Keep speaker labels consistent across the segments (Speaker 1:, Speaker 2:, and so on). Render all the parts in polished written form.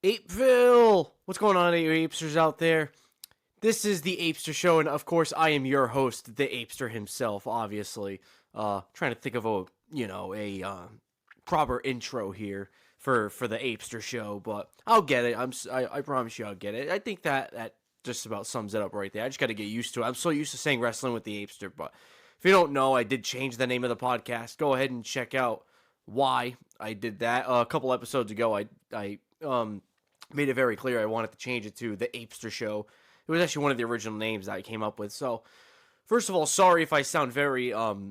Speaker 1: Apeville! What's going on, you apesters out there? This is the Apester Show, and of course, I am your host, the Apester himself, obviously. Trying to think of a proper intro here for the Apester Show, but I'll get it. I promise you I'll get it. I think that just about sums it up right there. I just got to get used to it. I'm so used to saying wrestling with the Apester, but if you don't know, I did change the name of the podcast. Go ahead and check out why I did that. A couple episodes ago, I made it very clear I wanted to change it to the Apester Show. It was actually one of the original names that I came up with. So, first of all, sorry if I sound very what's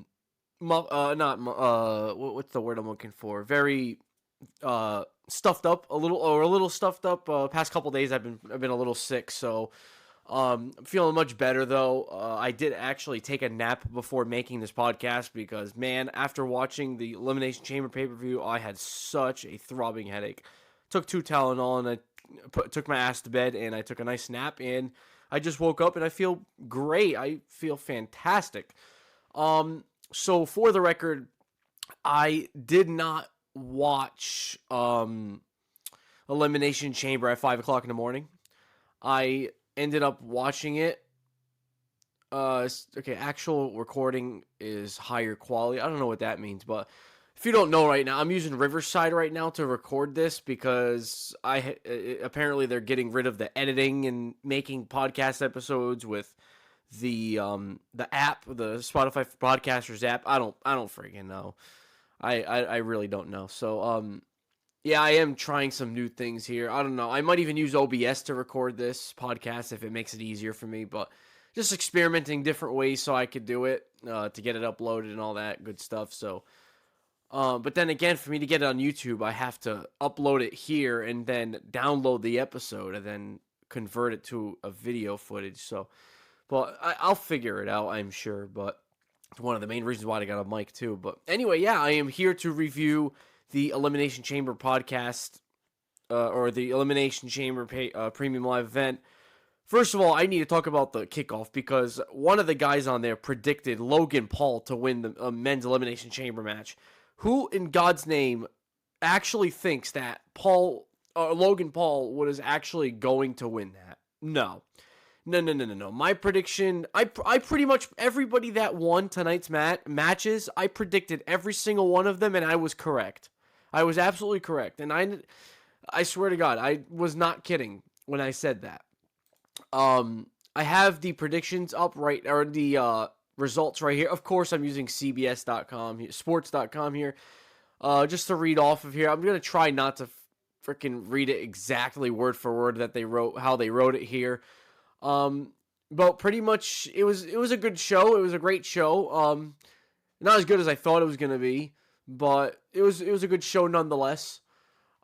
Speaker 1: the word I'm looking for? Very stuffed up, a little stuffed up. Past couple days I've been a little sick, so I'm feeling much better though. I did actually take a nap before making this podcast because, man, after watching the Elimination Chamber pay-per-view, I had such a throbbing headache. Took 2 Tylenol and I took my ass to bed and I took a nice nap and I just woke up and I feel great. I feel fantastic. So for the record, I did not watch Elimination Chamber at 5 o'clock in the morning. I ended up watching it. Actual recording is higher quality. I don't know what that means, but if you don't know right now, I'm using Riverside right now to record this because apparently they're getting rid of the editing and making podcast episodes with the app, the Spotify for Podcasters app. I don't freaking know. I really don't know. So yeah, I am trying some new things here. I don't know. I might even use OBS to record this podcast if it makes it easier for me, but just experimenting different ways so I could do it to get it uploaded and all that good stuff. So but then again, for me to get it on YouTube, I have to upload it here and then download the episode and then convert it to a video footage. So, but I'll figure it out, I'm sure. But it's one of the main reasons why I got a mic too. But anyway, yeah, I am here to review the Elimination Chamber podcast or the Elimination Chamber premium live event. First of all, I need to talk about the kickoff because one of the guys on there predicted Logan Paul to win the men's Elimination Chamber match. Who in God's name actually thinks that Logan Paul was actually going to win that? No. My prediction, I pretty much, everybody that won tonight's matches, I predicted every single one of them, and I was correct. I was absolutely correct. And I swear to God, I was not kidding when I said that. I have the predictions up right, or the results right here. Of course, I'm using CBS.com, sports.com here, just to read off of here. I'm going to try not to freaking read it exactly word for word that they wrote, how they wrote it here. But pretty much it was a good show. It was a great show. Not as good as I thought it was going to be, but it was a good show nonetheless.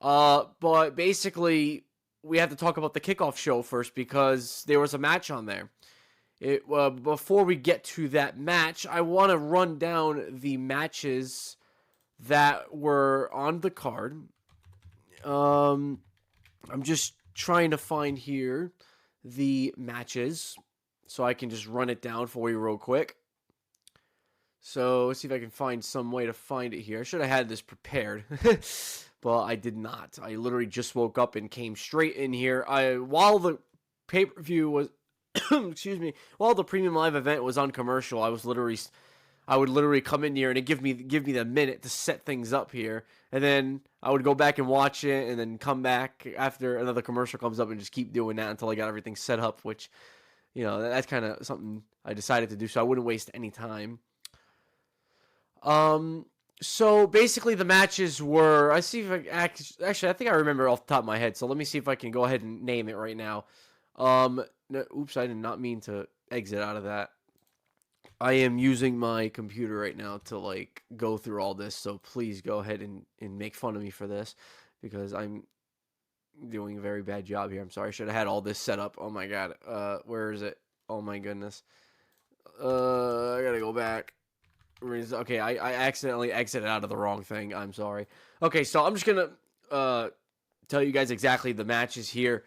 Speaker 1: But basically we have to talk about the kickoff show first because there was a match on there. Before we get to that match, I want to run down the matches that were on the card. I'm just trying to find here the matches so I can just run it down for you real quick. So let's see if I can find some way to find it here. I should have had this prepared, but I did not. I literally just woke up and came straight in here. While the pay-per-view was excuse me, while the premium live event was on commercial, I would literally come in here and it'd give me the minute to set things up here, and then I would go back and watch it, and then come back after another commercial comes up and just keep doing that until I got everything set up. Which, that's kind of something I decided to do so I wouldn't waste any time. So basically the matches were. I see if I actually I think I remember off the top of my head. So let me see if I can go ahead and name it right now. No, oops, I did not mean to exit out of that. I am using my computer right now to go through all this, so please go ahead and make fun of me for this because I'm doing a very bad job here. I'm sorry. I should have had all this set up. Oh my God. Where is it? Oh my goodness. I gotta go back. Okay, I accidentally exited out of the wrong thing. I'm sorry. Okay, so I'm just gonna tell you guys exactly the matches here.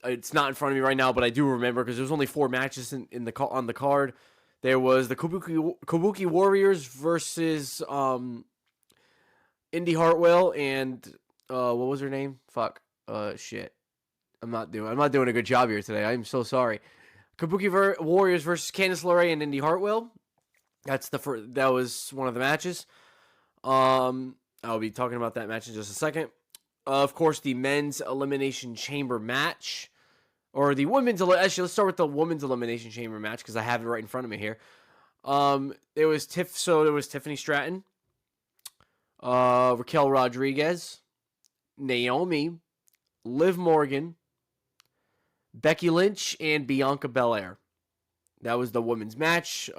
Speaker 1: It's not in front of me right now, but I do remember because there was only 4 matches on the card. There was the Kabuki Warriors versus Indy Hartwell and what was her name? Shit. I'm not doing a good job here today. I'm so sorry. Kabuki Warriors versus Candice LeRae and Indy Hartwell. That was one of the matches. I'll be talking about that match in just a second. Of course, the men's elimination chamber match, or the women's. Actually, let's start with the women's elimination chamber match because I have it right in front of me here. It was Tiffany Stratton, Raquel Rodriguez, Naomi, Liv Morgan, Becky Lynch, and Bianca Belair. That was the women's match.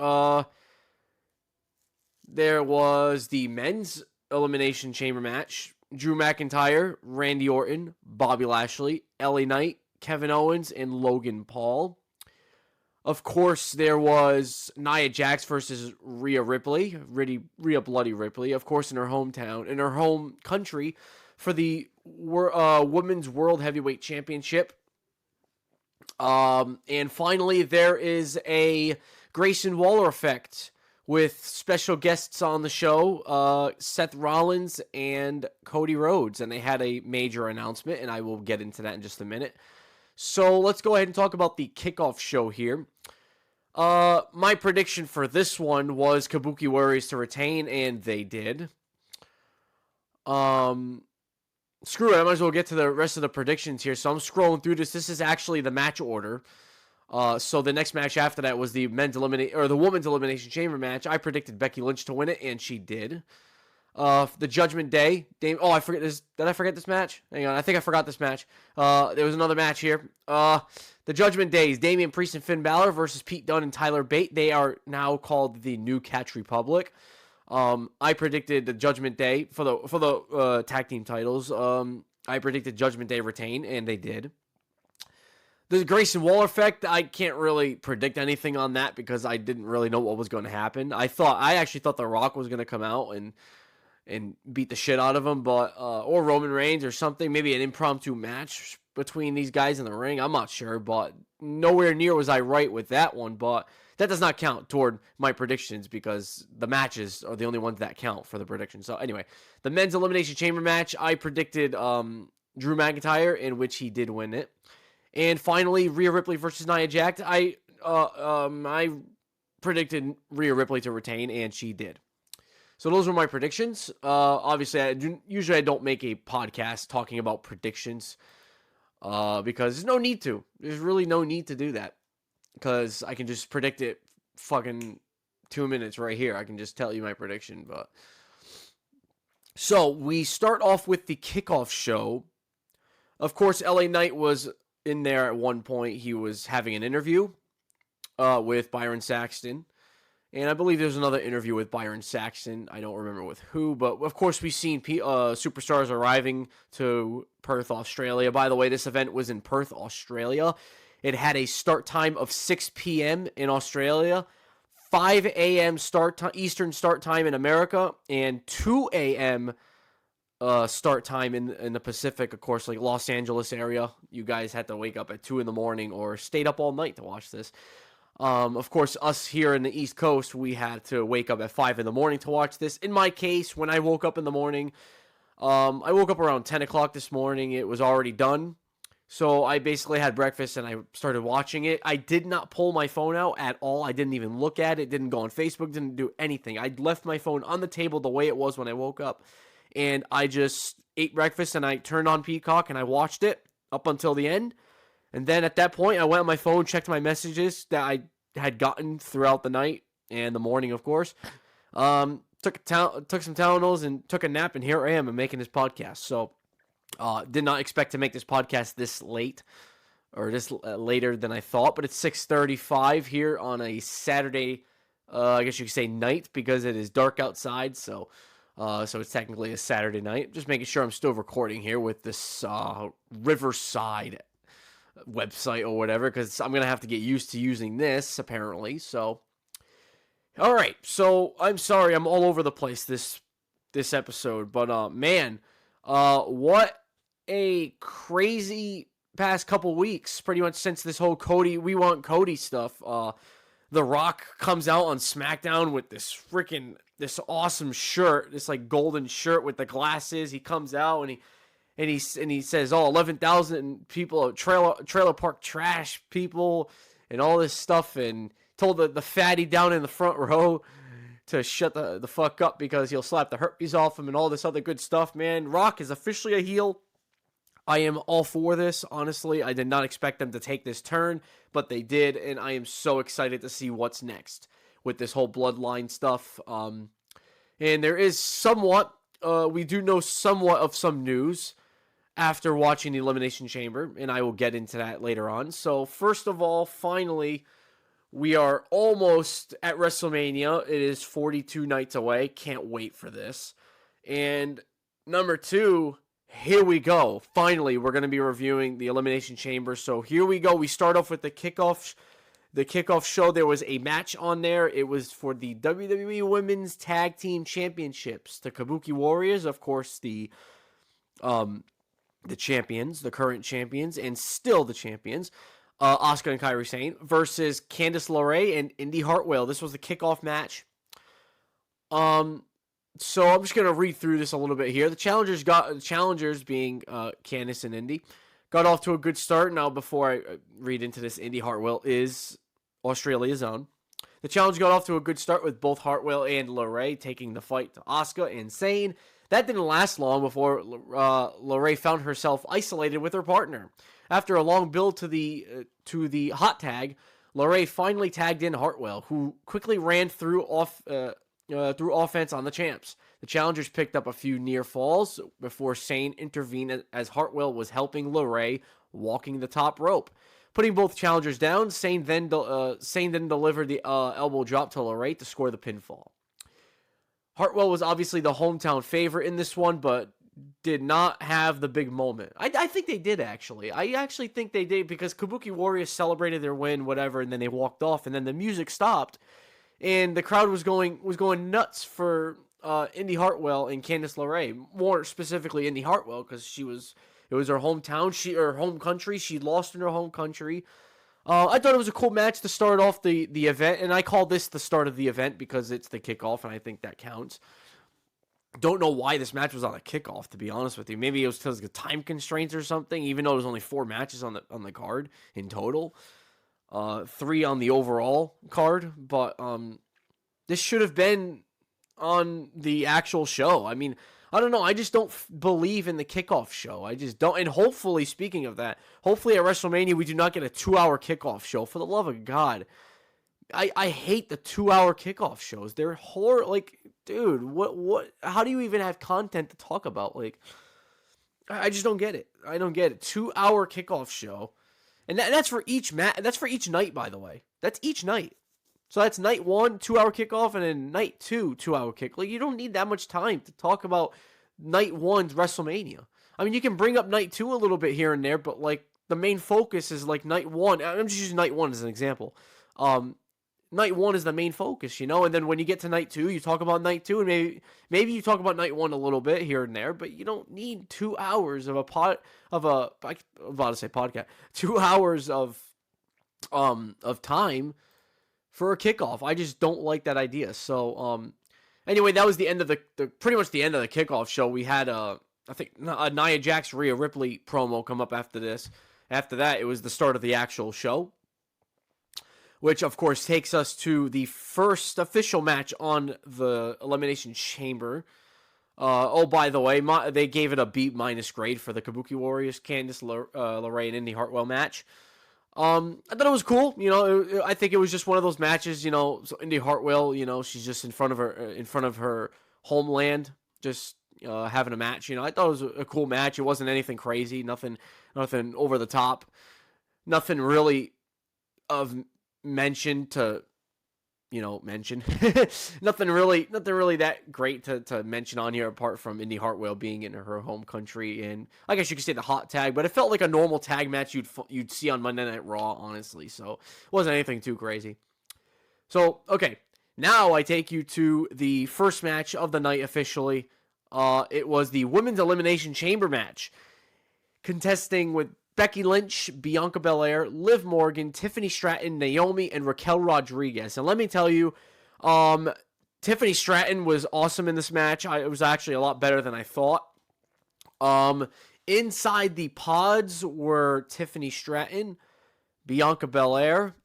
Speaker 1: There was the men's elimination chamber match. Drew McIntyre, Randy Orton, Bobby Lashley, LA Knight, Kevin Owens, and Logan Paul. Of course, there was Nia Jax versus Rhea Ripley. Rhea Bloody Ripley, of course, in her hometown, in her home country, for the Women's World Heavyweight Championship. And finally, there is a Grayson Waller effect with special guests on the show, Seth Rollins and Cody Rhodes. And they had a major announcement, and I will get into that in just a minute. So let's go ahead and talk about the kickoff show here. My prediction for this one was Kabuki Warriors to retain, and they did. Screw it, I might as well get to the rest of the predictions here. So I'm scrolling through this. This is actually the match order. So the next match after that was the the women's elimination chamber match. I predicted Becky Lynch to win it, and she did. The Judgment Day. I forget this. Did I forget this match? Hang on, I think I forgot this match. There was another match here. The Judgment Days. Damian Priest and Finn Balor versus Pete Dunne and Tyler Bate. They are now called the New Catch Republic. I predicted the Judgment Day for the tag team titles. I predicted Judgment Day retain, and they did. The Grayson Waller effect, I can't really predict anything on that because I didn't really know what was going to happen. I actually thought The Rock was going to come out and beat the shit out of him, but or Roman Reigns or something, maybe an impromptu match between these guys in the ring. I'm not sure, but nowhere near was I right with that one. But that does not count toward my predictions because the matches are the only ones that count for the predictions. So anyway, the men's elimination chamber match, I predicted Drew McIntyre, in which he did win it. And finally, Rhea Ripley versus Nia Jax. I predicted Rhea Ripley to retain, and she did. So those were my predictions. Obviously, I don't make a podcast talking about predictions because there's no need to. There's really no need to do that because I can just predict it fucking 2 minutes right here. I can just tell you my prediction. But so we start off with the kickoff show. Of course, LA Knight was in there at one point. He was having an interview with Byron Saxton. And I believe there's another interview with Byron Saxton. I don't remember with who, but of course we've seen superstars arriving to Perth, Australia. By the way, this event was in Perth, Australia. It had a start time of 6 p.m. in Australia, 5 a.m. Eastern start time in America, and 2 a.m. Start time in the Pacific, of course, like Los Angeles area. You guys had to wake up at 2 in the morning or stayed up all night to watch this. Of course, us here in the East Coast, we had to wake up at 5 in the morning to watch this. In my case, when I woke up in the morning, I woke up around 10 o'clock this morning. It was already done. So I basically had breakfast and I started watching it. I did not pull my phone out at all. I didn't even look at it. Didn't go on Facebook. Didn't do anything. I left my phone on the table the way it was when I woke up. And I just ate breakfast and I turned on Peacock and I watched it up until the end. And then at that point, I went on my phone, checked my messages that I had gotten throughout the night and the morning, of course. Took some Tylenols and took a nap, and here I am making this podcast. So did not expect to make this podcast this late or this later than I thought, but it's 6:35 here on a Saturday, I guess you could say night because it is dark outside. So it's technically a Saturday night. Just making sure I'm still recording here with this Riverside website or whatever, because I'm gonna have to get used to using this apparently. So all right, so I'm sorry I'm all over the place this episode, but man, what a crazy past couple weeks, pretty much since this whole We Want Cody stuff. The Rock comes out on SmackDown with this awesome shirt, this like golden shirt with the glasses. He comes out and and he says, "Oh, 11,000 people, trailer park trash people, and all this stuff," and told the fatty down in the front row to shut the fuck up because he'll slap the herpes off him and all this other good stuff. Man, Rock is officially a heel. I am all for this, honestly. I did not expect them to take this turn, but they did, and I am so excited to see what's next with this whole bloodline stuff. And there is somewhat, we do know somewhat of some news after watching the Elimination Chamber, and I will get into that later on. So, first of all, finally, we are almost at WrestleMania. It is 42 nights away. Can't wait for this. And number two, here we go. Finally, we're going to be reviewing the Elimination Chamber. So here we go. We start off with the kickoff show. There was a match on there. It was for the WWE Women's Tag Team Championships. The Kabuki Warriors, of course, the champions, the current champions, and still the champions, Asuka and Kairi Sane, versus Candice LeRae and Indy Hartwell. This was the kickoff match. So I'm just gonna read through this a little bit here. The challengers being Candice and Indy got off to a good start. Now, before I read into this, Indy Hartwell is Australia's own. The challenge got off to a good start with both Hartwell and LeRae taking the fight to Asuka and Sane. That didn't last long before LeRae found herself isolated with her partner. After a long build to the hot tag, LeRae finally tagged in Hartwell, who quickly ran through offense on the champs. The challengers picked up a few near falls before Sane intervened as Hartwell was helping LeRae walking the top rope. Putting both challengers down, Sane then delivered the elbow drop to LeRae to score the pinfall. Hartwell was obviously the hometown favorite in this one, but did not have the big moment. I think they did, actually. I actually think they did, because Kabuki Warriors celebrated their win, whatever, and then they walked off, and then the music stopped, and the crowd was going nuts for Indy Hartwell and Candice LeRae. More specifically, Indy Hartwell, because it was her hometown, her home country. She lost in her home country. I thought it was a cool match to start off the event, and I call this the start of the event because it's the kickoff, and I think that counts. Don't know why this match was on a kickoff, to be honest with you. Maybe it was because of time constraints or something, even though there was only 4 matches on the card in total. 3 on the overall card, but this should have been on the actual show. I mean, I don't know. I just don't believe in the kickoff show. I just don't. And hopefully, speaking of that, hopefully at WrestleMania we do not get a 2-hour kickoff show. For the love of God, I hate the 2-hour kickoff shows. They're horrible. Like, dude, what? How do you even have content to talk about? Like, I just don't get it. I don't get it. 2-hour kickoff show, and that's for each That's for each night, by the way. That's each night. So that's night 1, 2-hour kickoff, and then night 2, 2-hour kick. Like, you don't need that much time to talk about night 1's WrestleMania. I mean, you can bring up night 2 a little bit here and there, but like the main focus is like night 1. I'm just using night 1 as an example. Night 1 is the main focus, you know, and then when you get to night 2, you talk about night 2, and maybe you talk about night 1 a little bit here and there, but you don't need 2 hours of I'm about to say podcast, 2 hours of time for a kickoff. I just don't like that idea. So, anyway, that was the end of the pretty much the end of the kickoff show. We had I think a Nia Jax Rhea Ripley promo come up after this. After that, it was the start of the actual show, which of course takes us to the first official match on the Elimination Chamber. Oh, by the way, they gave it a B- grade for the Kabuki Warriors, Candice LeRae and Indy Hartwell match. I thought it was cool. You know, I think it was just one of those matches. You know, so Indy Hartwell, you know, she's just in front of her homeland, just having a match. You know, I thought it was a cool match. It wasn't anything crazy, nothing over the top, nothing really of mention to, you know, mention. nothing really that great to mention on here, apart from Indy Hartwell being in her home country, and I guess you could say the hot tag, but it felt like a normal tag match you'd see on Monday Night Raw, honestly, so it wasn't anything too crazy. So, okay, now I take you to the first match of the night officially. It was the Women's Elimination Chamber match, contesting with Becky Lynch, Bianca Belair, Liv Morgan, Tiffany Stratton, Naomi, and Raquel Rodriguez. And let me tell you, Tiffany Stratton was awesome in this match. It was actually a lot better than I thought. Inside the pods were Tiffany Stratton, Bianca Belair,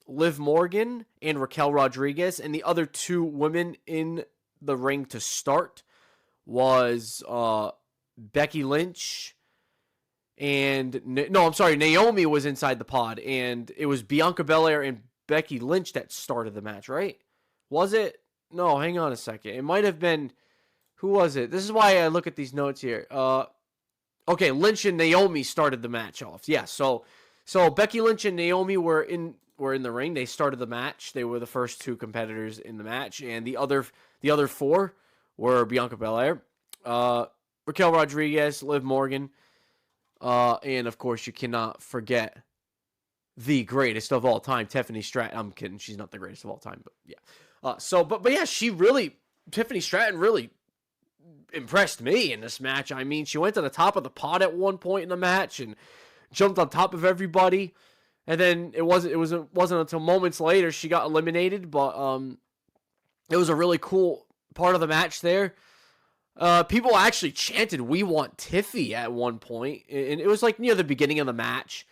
Speaker 1: Liv Morgan, and Raquel Rodriguez. And the other two women in the ring to start was Becky Lynch and Naomi was inside the pod, and it was Bianca Belair and Becky Lynch that started the match, right? Was it? No, hang on a second. It might have been, who was it? This is why I look at these notes here. Okay, Lynch and Naomi started the match off. Yeah, so Becky Lynch and Naomi were in the ring. They started the match. They were the first two competitors in the match, and the other four were Bianca Belair, Raquel Rodriguez, Liv Morgan, and of course you cannot forget the greatest of all time, Tiffany Stratton. I'm kidding, she's not the greatest of all time, but yeah. But yeah, Tiffany Stratton really impressed me in this match. I mean, she went to the top of the pod at one point in the match and jumped on top of everybody. And then it wasn't until moments later she got eliminated, but it was a really cool part of the match there. People actually chanted "We want Tiffy" at one point, and it was like near the beginning of the match.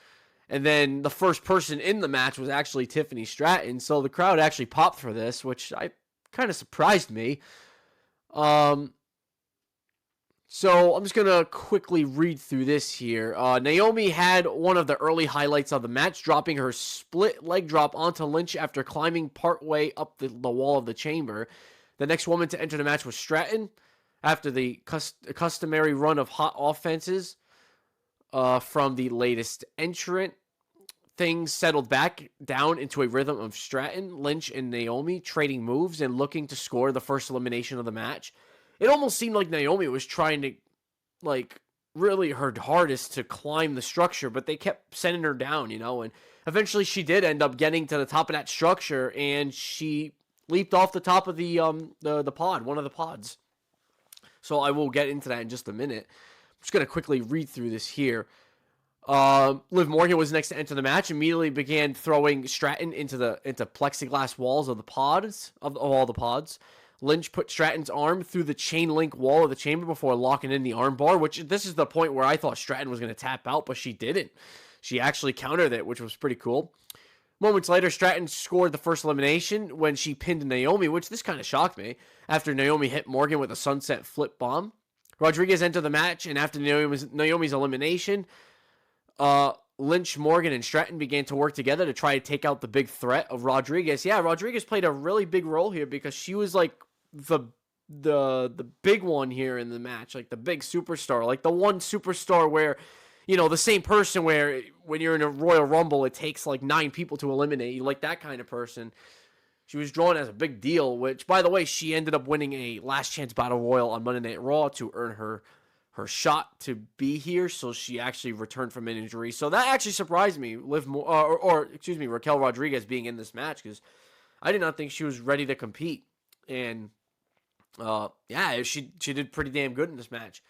Speaker 1: And then the first person in the match was actually Tiffany Stratton, so the crowd actually popped for this, which kind of surprised me. So I'm just going to quickly read through this here. Naomi had one of the early highlights of the match, dropping her split leg drop onto Lynch after climbing partway up the wall of the chamber. The next woman to enter the match was Stratton. After the customary run of hot offenses from the latest entrant, things settled back down into a rhythm of Stratton, Lynch, and Naomi trading moves and looking to score the first elimination of the match. It almost seemed like Naomi was trying to, like, really her hardest to climb the structure, but they kept sending her down, and eventually she did end up getting to the top of that structure, and she leaped off the top of the pod, one of the pods. So I will get into that in just a minute. I'm just going to quickly read through this here. Liv Morgan was next to enter the match, immediately began throwing Stratton into plexiglass walls of the pods, of all the pods. Lynch put Stratton's arm through the chain link wall of the chamber before locking in the armbar, which this is the point where I thought Stratton was going to tap out, but she didn't. She actually countered it, which was pretty cool. Moments later, Stratton scored the first elimination when she pinned Naomi, which this kind of shocked me, after Naomi hit Morgan with a sunset flip bomb. Rodriguez entered the match, and after Naomi's elimination, Lynch, Morgan, and Stratton began to work together to try to take out the big threat of Rodriguez. Yeah, Rodriguez played a really big role here because she was like the big one here in the match, like the big superstar, like the one superstar where, the same person where when you're in a Royal Rumble, it takes like 9 people to eliminate you, like that kind of person. She was drawn as a big deal, which, by the way, she ended up winning a last chance battle royal on Monday Night Raw to earn her shot to be here, so she actually returned from an injury. So that actually surprised me, Raquel Rodriguez being in this match, because I did not think she was ready to compete. And she did pretty damn good in this match.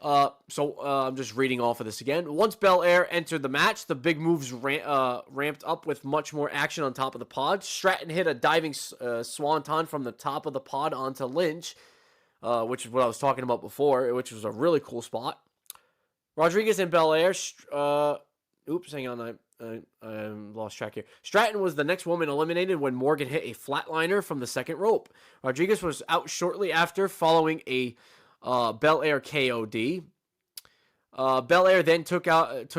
Speaker 1: So I'm just reading off of this again. Once Belair entered the match, the big moves ramped up with much more action on top of the pod. Stratton hit a diving swanton from the top of the pod onto Lynch, which is what I was talking about before, which was a really cool spot. Rodriguez and Belair, hang on, I lost track here. Stratton was the next woman eliminated when Morgan hit a flatliner from the second rope. Rodriguez was out shortly after, following a Belair KOD. Belair then took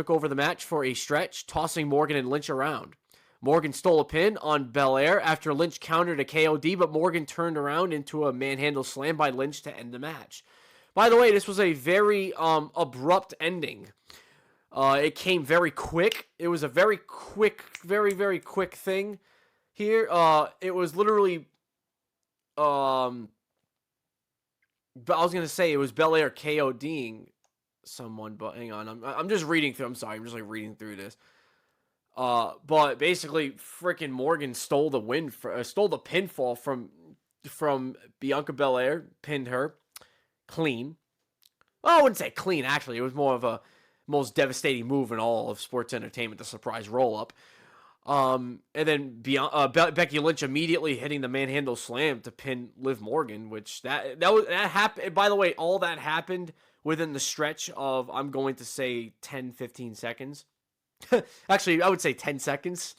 Speaker 1: over the match for a stretch, tossing Morgan and Lynch around. Morgan stole a pin on Belair after Lynch countered a KOD, but Morgan turned around into a manhandle slam by Lynch to end the match. By the way, this was a very abrupt ending. It came very quick. It was a very quick, very, very quick thing here. It was literally, but I was going to say it was Belair KODing someone, but hang on. I'm just reading through. I'm sorry. I'm just like reading through this. But basically, freaking Morgan stole the pinfall from Bianca Belair, pinned her clean. Well, I wouldn't say clean, actually. It was more of a most devastating move in all of sports entertainment, the surprise roll-up. And then Becky Lynch immediately hitting the manhandle slam to pin Liv Morgan, which that happened. By the way, all that happened within the stretch of, I'm going to say 10, 15 seconds. Actually, I would say 10 seconds.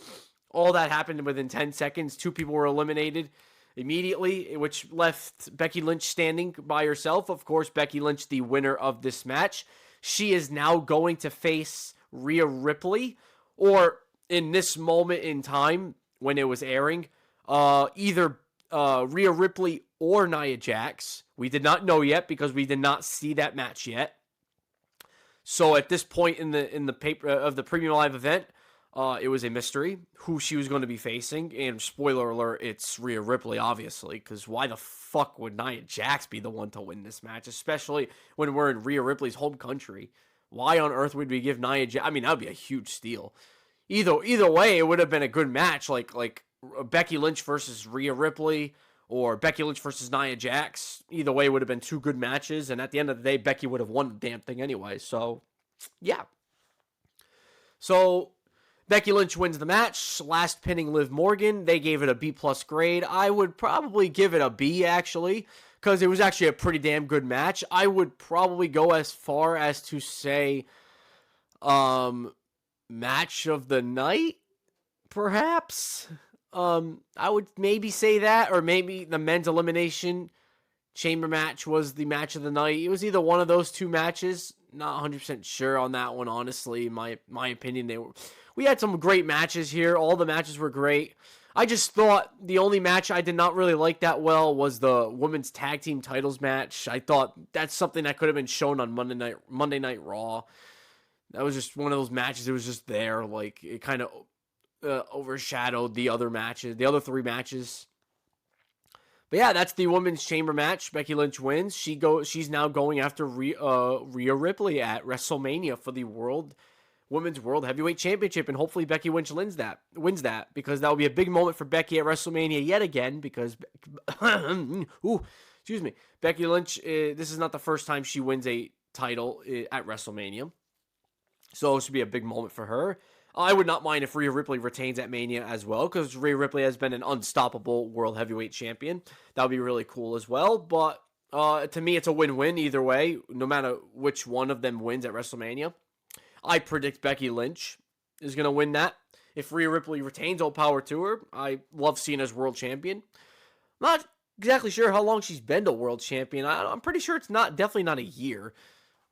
Speaker 1: All that happened within 10 seconds. 2 people were eliminated immediately, which left Becky Lynch standing by herself. Of course, Becky Lynch, the winner of this match. She is now going to face Rhea Ripley, or in this moment in time when it was airing, either Rhea Ripley or Nia Jax. We did not know yet because we did not see that match yet. So at this point in the paper of the premium live event, it was a mystery who she was going to be facing. And spoiler alert, it's Rhea Ripley, obviously, because why the fuck would Nia Jax be the one to win this match, especially when we're in Rhea Ripley's home country? Why on earth would we give Nia Jax? I mean, that would be a huge steal. Either way, it would have been a good match, like Becky Lynch versus Rhea Ripley, or Becky Lynch versus Nia Jax. Either way, it would have been 2 good matches, and at the end of the day, Becky would have won the damn thing anyway. So, yeah. So, Becky Lynch wins the match, last pinning Liv Morgan. They gave it a B+ grade. I would probably give it a B, actually, because it was actually a pretty damn good match. I would probably go as far as to say, match of the night, perhaps. I would maybe say that, or maybe the men's elimination chamber match was the match of the night. It was either one of those 2 matches. Not 100% sure on that one, honestly. My opinion, we had some great matches here. All the matches were great. I just thought the only match I did not really like that well was the women's tag team titles match. I thought that's something that could have been shown on Monday Night Raw. That was just one of those matches. It was just there, like it kind of overshadowed the other matches, the other 3 matches. But yeah, that's the women's chamber match. Becky Lynch wins. She's now going after Rhea Ripley at WrestleMania for the Women's World Heavyweight Championship, and hopefully Becky Lynch wins that because that will be a big moment for Becky at WrestleMania yet again. Because, excuse me, Becky Lynch. This is not the first time she wins a title at WrestleMania, so this should be a big moment for her. I would not mind if Rhea Ripley retains at Mania as well, because Rhea Ripley has been an unstoppable World Heavyweight Champion. That would be really cool as well. But to me, it's a win-win either way, no matter which one of them wins at WrestleMania. I predict Becky Lynch is going to win that. If Rhea Ripley retains, all power to her. I love seeing her as world champion. Not exactly sure how long she's been a world champion. I'm pretty sure it's definitely not a year.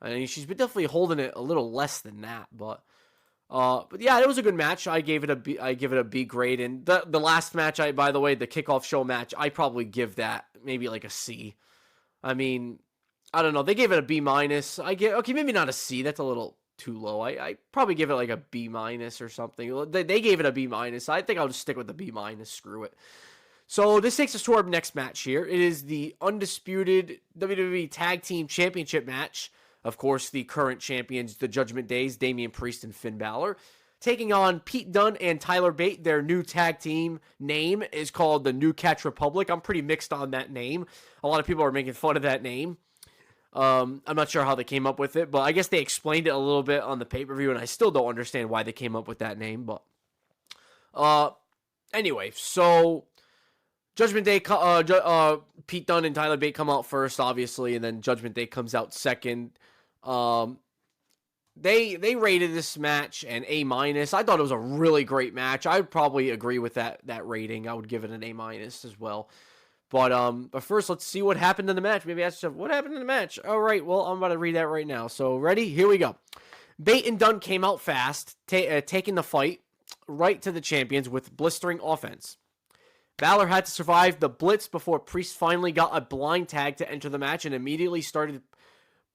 Speaker 1: I mean, she's been definitely holding it a little less than that, but yeah, it was a good match. I give it a B grade. And the last match, by the way, the kickoff show match, I probably give that maybe like a C. I mean, I don't know. They gave it a B-. Okay, maybe not a C. That's a little too low. I probably give it like a B- or something. They gave it a B-. I think I'll just stick with the B-. Screw it. So this takes us to our next match here. It is the undisputed WWE Tag Team Championship match. Of course, the current champions, the Judgment Days, Damian Priest and Finn Balor, taking on Pete Dunne and Tyler Bate. Their new tag team name is called the New Catch Republic. I'm pretty mixed on that name. A lot of people are making fun of that name. I'm not sure how they came up with it, but I guess they explained it a little bit on the pay-per-view, and I still don't understand why they came up with that name. But anyway, so Judgment Day, Pete Dunne and Tyler Bate come out first, obviously, and then Judgment Day comes out second. They rated this match an A-. I thought it was a really great match. I would probably agree with that rating. I would give it an A- as well. But first, let's see what happened in the match. Maybe ask yourself, what happened in the match? All right, well, I'm about to read that right now. So, ready? Here we go. Bate and Dunne came out fast, taking the fight right to the champions with blistering offense. Balor had to survive the blitz before Priest finally got a blind tag to enter the match and immediately started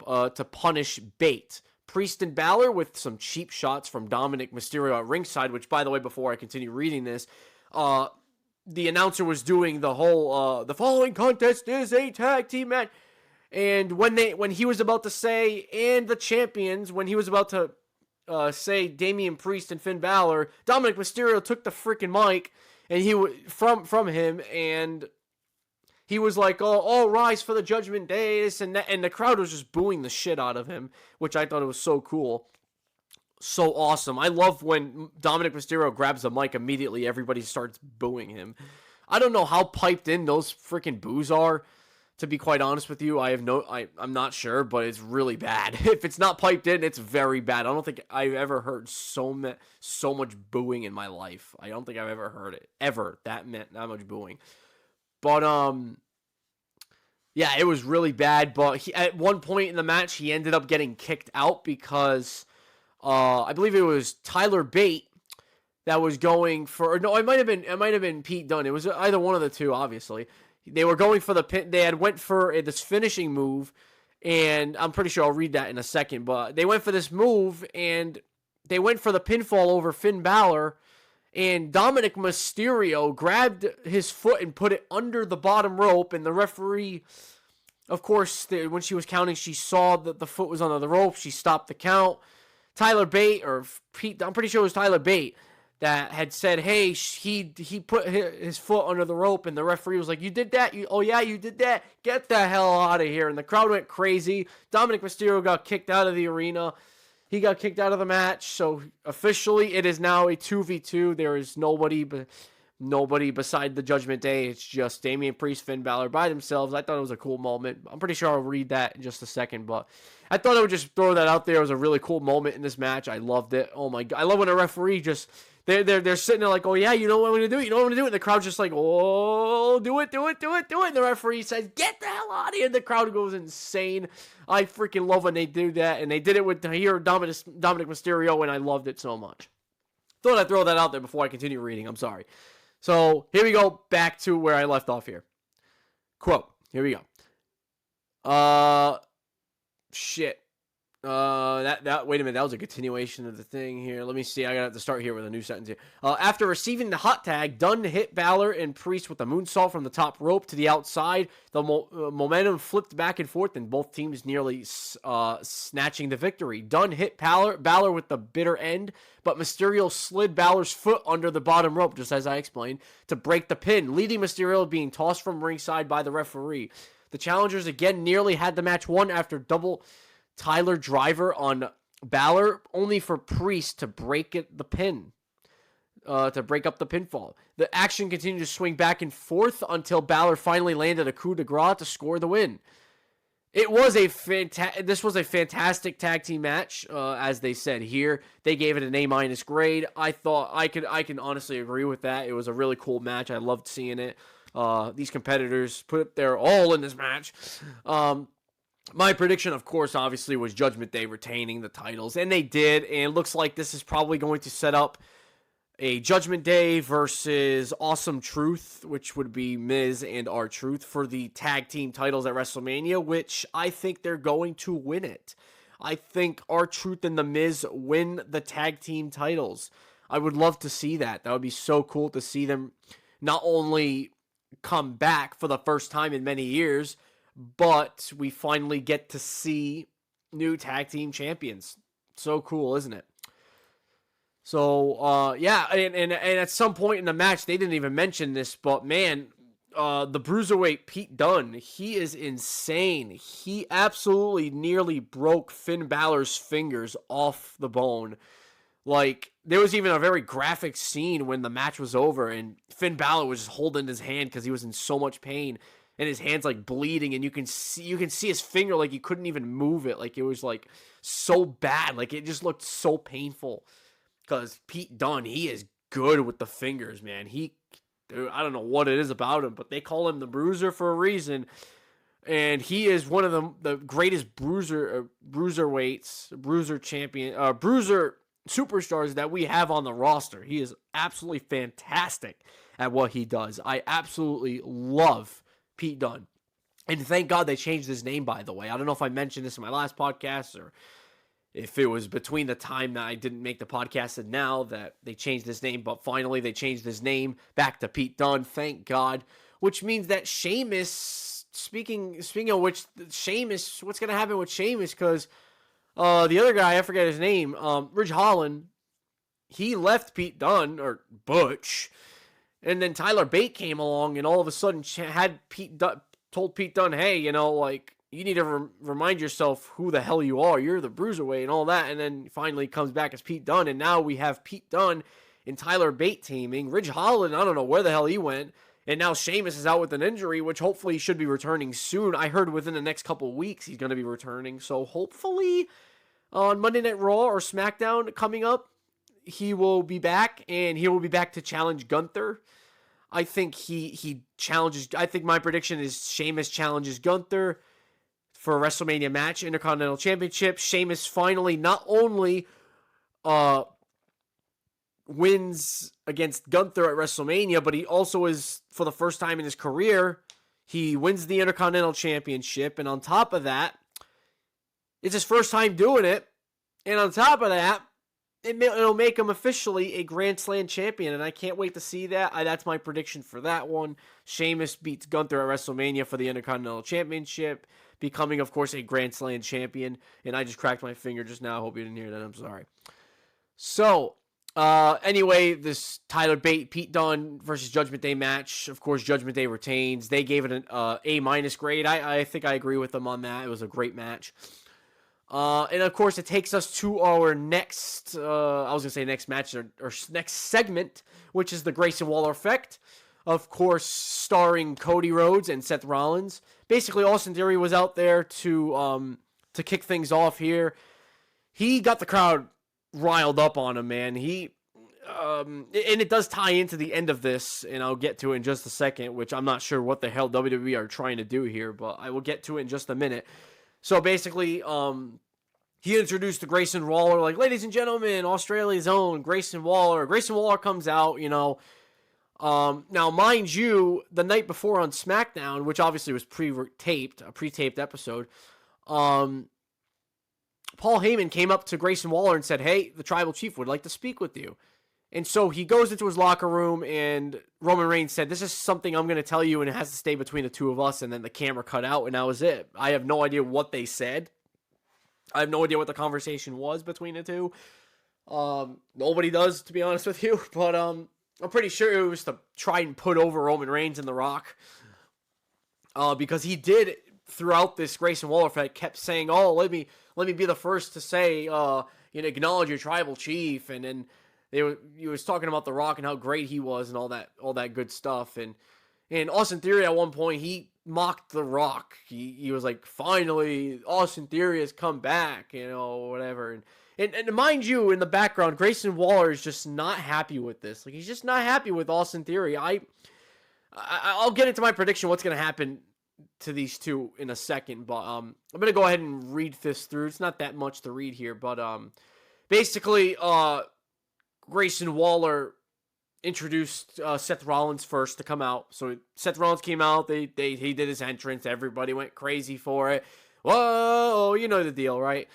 Speaker 1: to punish Bate. Priest and Balor with some cheap shots from Dominic Mysterio at ringside, which, by the way, before I continue reading this, the announcer was doing the whole, the following contest is a tag team match. And when he was about to say, and the champions, when he was about to say Damian Priest and Finn Balor, Dominic Mysterio took the freaking mic, and he from him, and he was like, "Oh, all rise for the Judgment Day," this and that, and the crowd was just booing the shit out of him, which I thought it was so cool, so awesome. I love when Dominic Mysterio grabs the mic immediately, everybody starts booing him. I don't know how piped in those freaking boos are, To be quite honest with you, I'm not sure, but it's really bad. If it's not piped in, it's very bad. I don't think I've ever heard so much booing in my life. I don't think I've ever heard it ever that much booing. But yeah, it was really bad. But at one point in the match, he ended up getting kicked out because I believe it was Tyler Bate that was going for. No, it might have been Pete Dunne. It was either one of the two, obviously. They were going for the pin. They had went for this finishing move, and I'm pretty sure I'll read that in a second. But they went for this move, and they went for the pinfall over Finn Balor, and Dominic Mysterio grabbed his foot and put it under the bottom rope, and the referee, of course, when she was counting, she saw that the foot was under the rope. She stopped the count. Tyler Bate, or Pete, I'm pretty sure it was Tyler Bate, that had said, hey, he put his foot under the rope, and the referee was like, you did that? Oh, yeah, you did that? Get the hell out of here. And the crowd went crazy. Dominic Mysterio got kicked out of the arena. He got kicked out of the match. So officially, it is now a 2v2. There is nobody beside the Judgment Day. It's just Damian Priest, Finn Balor by themselves. I thought it was a cool moment. I'm pretty sure I'll read that in just a second, but I thought I would just throw that out there. It was a really cool moment in this match. I loved it. Oh my God. I love when a referee just... They're sitting there like, oh yeah, you know what I'm going to do? You know what I'm going to do? And the crowd's just like, oh, do it. And the referee says, get the hell out of here. And the crowd goes insane. I freaking love when they do that. And they did it with Dominic Mysterio, and I loved it so much. Thought I'd throw that out there before I continue reading. I'm sorry. So here we go, back to where I left off here. Quote. Here we go. Shit. Wait a minute, that was a continuation of the thing here. Let me see, I gotta have to start here with a new sentence here. After receiving the hot tag, Dunn hit Balor and Priest with a moonsault from the top rope to the outside. The momentum flipped back and forth, and both teams nearly snatching the victory. Dunn hit Balor with the bitter end, but Mysterio slid Balor's foot under the bottom rope, just as I explained, to break the pin, leading Mysterio being tossed from ringside by the referee. The challengers again nearly had the match won after double Tyler driver on Balor, only for Priest to break the pin, to break up the pinfall. The action continued to swing back and forth until Balor finally landed a coup de grace to score the win. This was a fantastic tag team match, as they said here. They gave it an A- grade. I thought I can honestly agree with that. It was a really cool match. I loved seeing it. These competitors put their all in this match. My prediction, of course, obviously, was Judgment Day retaining the titles, and they did, and it looks like this is probably going to set up a Judgment Day versus Awesome Truth, which would be Miz and R-Truth, for the tag team titles at WrestleMania, which I think they're going to win it. I think R-Truth and The Miz win the tag team titles. I would love to see that. That would be so cool to see them not only come back for the first time in many years, but we finally get to see new tag team champions. So cool, isn't it? So, yeah, and at some point in the match, they didn't even mention this, but man, the Bruiserweight Pete Dunne, he is insane. He absolutely nearly broke Finn Balor's fingers off the bone. Like, there was even a very graphic scene when the match was over, and Finn Balor was just holding his hand because he was in so much pain. And his hand's like bleeding, and you can see his finger, like he couldn't even move it. Like it was like so bad. Like it just looked so painful. Because Pete Dunne, he is good with the fingers, man. Dude, I don't know what it is about him, but they call him the Bruiser for a reason. And he is one of the greatest bruiser superstars that we have on the roster. He is absolutely fantastic at what he does. I absolutely love Pete Dunne. And thank God they changed his name, by the way. I don't know if I mentioned this in my last podcast or if it was between the time that I didn't make the podcast and now that they changed his name, but finally they changed his name back to Pete Dunne. Thank God. Which means that Sheamus, speaking of which, Sheamus, what's going to happen with Sheamus? Because the other guy, I forget his name, Ridge Holland, he left Pete Dunne, or Butch. And then Tyler Bate came along and all of a sudden had told Pete Dunne, hey, you know, like, you need to remind yourself who the hell you are. You're the Bruiserweight and all that. And then finally comes back as Pete Dunne. And now we have Pete Dunne and Tyler Bate teaming. Ridge Holland, I don't know where the hell he went. And now Sheamus is out with an injury, which hopefully he should be returning soon. I heard within the next couple weeks he's going to be returning. So hopefully on Monday Night Raw or SmackDown coming up, he will be back, and he will be back to challenge Gunther. I think he challenges. I think my prediction is Sheamus challenges Gunther for a WrestleMania match, Intercontinental Championship. Sheamus finally not only wins against Gunther at WrestleMania, but he also is, for the first time in his career, he wins the Intercontinental Championship, and on top of that, it's his first time doing it, and on top of that, it'll make him officially a Grand Slam champion, and I can't wait to see that. That's my prediction for that one. Sheamus beats Gunther at WrestleMania for the Intercontinental Championship, becoming, of course, a Grand Slam champion, and I just cracked my finger just now. I hope you didn't hear that. I'm sorry. So, anyway, this Tyler Bate, Pete Dunne versus Judgment Day match. Of course, Judgment Day retains. They gave it an A- grade. I think I agree with them on that. It was a great match. And of course, it takes us to our next, next match or next segment, which is the Grayson Waller effect. Of course, starring Cody Rhodes and Seth Rollins. Basically, Austin Theory was out there to kick things off here. He got the crowd riled up on him, man. And it does tie into the end of this, and I'll get to it in just a second, which I'm not sure what the hell WWE are trying to do here, but I will get to it in just a minute. So basically, he introduced the Grayson Waller, like, ladies and gentlemen, Australia's own Grayson Waller. Grayson Waller comes out, now, mind you, the night before on SmackDown, which obviously was a pre-taped episode, Paul Heyman came up to Grayson Waller and said, hey, the Tribal Chief would like to speak with you. And so he goes into his locker room, and Roman Reigns said, this is something I'm going to tell you, and it has to stay between the two of us. And then the camera cut out, and that was it. I have no idea what they said. I have no idea what the conversation was between the two. Nobody does, to be honest with you. But I'm pretty sure it was to try and put over Roman Reigns and The Rock. Because he did, throughout this Grayson Waller fight, kept saying, oh, let me be the first to say, acknowledge your Tribal Chief. And then he was talking about The Rock and how great he was and all that good stuff. And Austin Theory at one point, he mocked The Rock. He was like, finally, Austin Theory has come back, whatever. And mind you, in the background, Grayson Waller is just not happy with this. Like, he's just not happy with Austin Theory. I'll get into my prediction what's going to happen to these two in a second, but I'm going to go ahead and read this through. It's not that much to read here, but basically, Grayson Waller introduced Seth Rollins first to come out. So Seth Rollins came out. He did his entrance. Everybody went crazy for it. Whoa, you know the deal, right?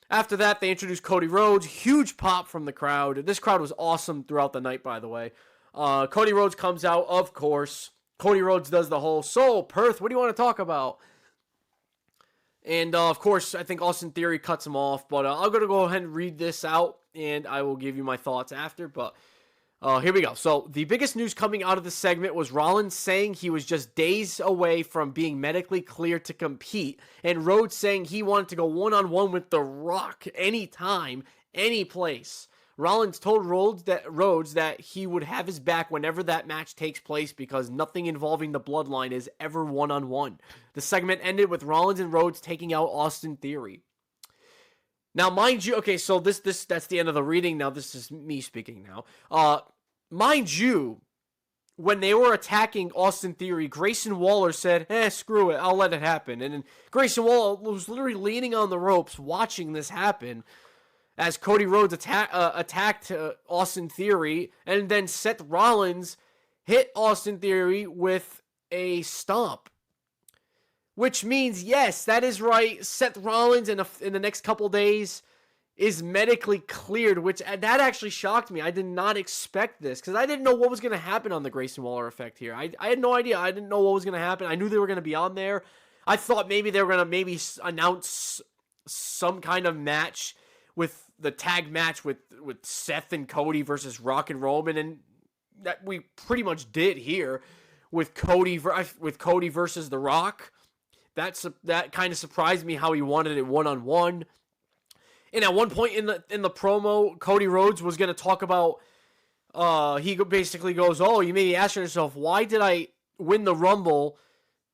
Speaker 1: After that, they introduced Cody Rhodes. Huge pop from the crowd. This crowd was awesome throughout the night, by the way. Cody Rhodes comes out, of course. Cody Rhodes does the whole, so, Perth, what do you want to talk about? And, of course, I think Austin Theory cuts him off. But I'm going to go ahead and read this out, and I will give you my thoughts after. But here we go. So, the biggest news coming out of this segment was Rollins saying he was just days away from being medically cleared to compete, and Rhodes saying he wanted to go one-on-one with The Rock anytime, any place. Rollins told Rhodes that he would have his back whenever that match takes place because nothing involving the bloodline is ever one-on-one. The segment ended with Rollins and Rhodes taking out Austin Theory. Now, mind you, okay, so that's the end of the reading. Now, this is me speaking now. Mind you, when they were attacking Austin Theory, Grayson Waller said, screw it, I'll let it happen. And then Grayson Waller was literally leaning on the ropes watching this happen as Cody Rhodes attacked Austin Theory, and then Seth Rollins hit Austin Theory with a stomp. Which means, yes, that is right, Seth Rollins in the next couple days is medically cleared, which that actually shocked me. I did not expect this, because I didn't know what was going to happen on the Grayson Waller effect here. I had no idea. I didn't know what was going to happen. I knew they were going to be on there. I thought maybe they were going to announce some kind of match with the tag match with Seth and Cody versus Rock and Roman, and that we pretty much did here with Cody versus The Rock. That kind of surprised me how he wanted it one-on-one. And at one point in the promo, Cody Rhodes was going to talk about, he basically goes, oh, you may be asking yourself, why did I win the Rumble,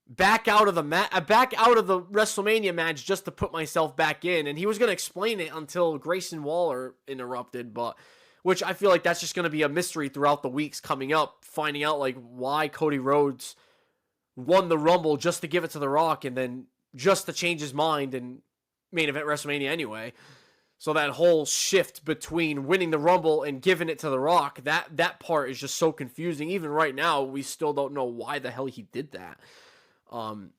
Speaker 1: back out of the WrestleMania match just to put myself back in. And he was going to explain it until Grayson Waller interrupted, but which I feel like that's just going to be a mystery throughout the weeks coming up, finding out like why Cody Rhodes won the Rumble just to give it to The Rock and then just to change his mind and main event WrestleMania anyway. So that whole shift between winning the Rumble and giving it to The Rock, that part is just so confusing. Even right now, we still don't know why the hell he did that. And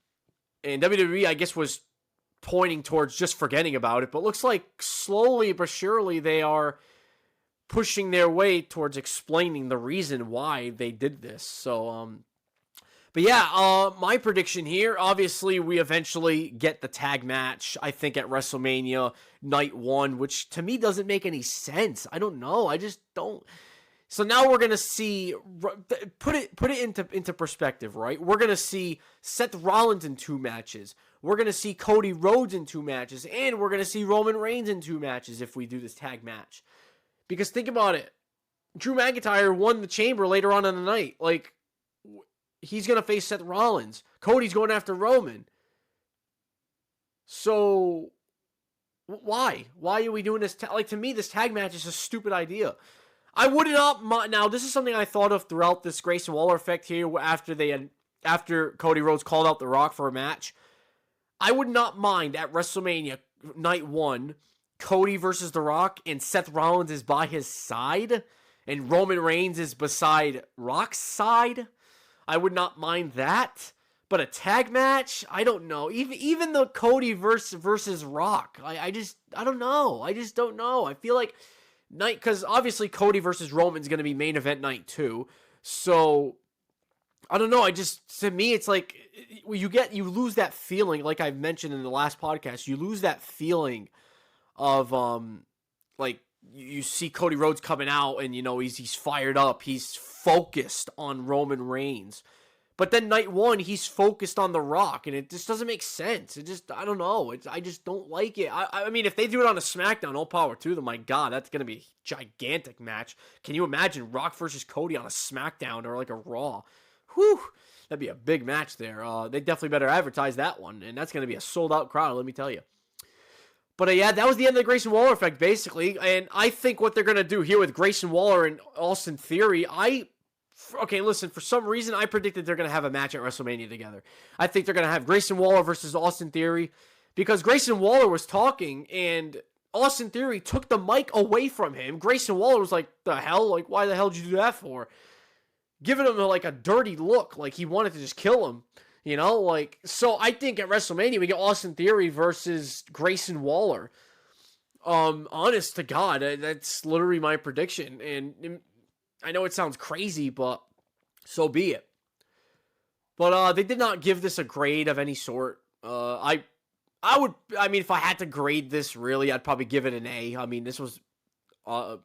Speaker 1: WWE, I guess, was pointing towards just forgetting about it, but looks like slowly but surely they are pushing their way towards explaining the reason why they did this. So, but yeah, my prediction here, obviously we eventually get the tag match, I think at WrestleMania night 1, which to me doesn't make any sense. I don't know. I just don't. So now we're going to see, put it into perspective, right? We're going to see Seth Rollins in 2 matches. We're going to see Cody Rhodes in 2 matches. And we're going to see Roman Reigns in 2 matches if we do this tag match. Because think about it. Drew McIntyre won the Chamber later on in the night. Like, he's going to face Seth Rollins. Cody's going after Roman. So, why? Why are we doing this? Like, to me, this tag match is a stupid idea. I would not. Now, this is something I thought of throughout this Grayson Waller effect here after Cody Rhodes called out The Rock for a match. I would not mind at WrestleMania night 1, Cody versus The Rock, and Seth Rollins is by his side, and Roman Reigns is beside Rock's side. I would not mind that. But a tag match, I don't know. Even the Cody versus Rock, I don't know. I just don't know. I feel like because obviously Cody versus Roman is going to be main event night 2. So I don't know. To me, it's like you lose that feeling, like I've mentioned in the last podcast. You lose that feeling of like you see Cody Rhodes coming out and he's fired up, he's focused on Roman Reigns. But then night 1, he's focused on The Rock, and it just doesn't make sense. I don't know. I just don't like it. I mean, if they do it on a SmackDown, all power to them. My God, that's going to be a gigantic match. Can you imagine Rock versus Cody on a SmackDown or like a Raw? Whew, that'd be a big match there. They definitely better advertise that one, and that's going to be a sold-out crowd, let me tell you. But yeah, that was the end of the Grayson Waller effect, basically. And I think what they're going to do here with Grayson Waller and Austin Theory, okay, listen, for some reason, I predicted they're going to have a match at WrestleMania together. I think they're going to have Grayson Waller versus Austin Theory because Grayson Waller was talking and Austin Theory took the mic away from him. Grayson Waller was like, the hell? Like, why the hell did you do that for? Giving him like a dirty look, like he wanted to just kill him. So I think at WrestleMania, we get Austin Theory versus Grayson Waller. Honest to God, that's literally my prediction. And I know it sounds crazy, but so be it. But they did not give this a grade of any sort. I mean, if I had to grade this, really, I'd probably give it an A. I mean, this was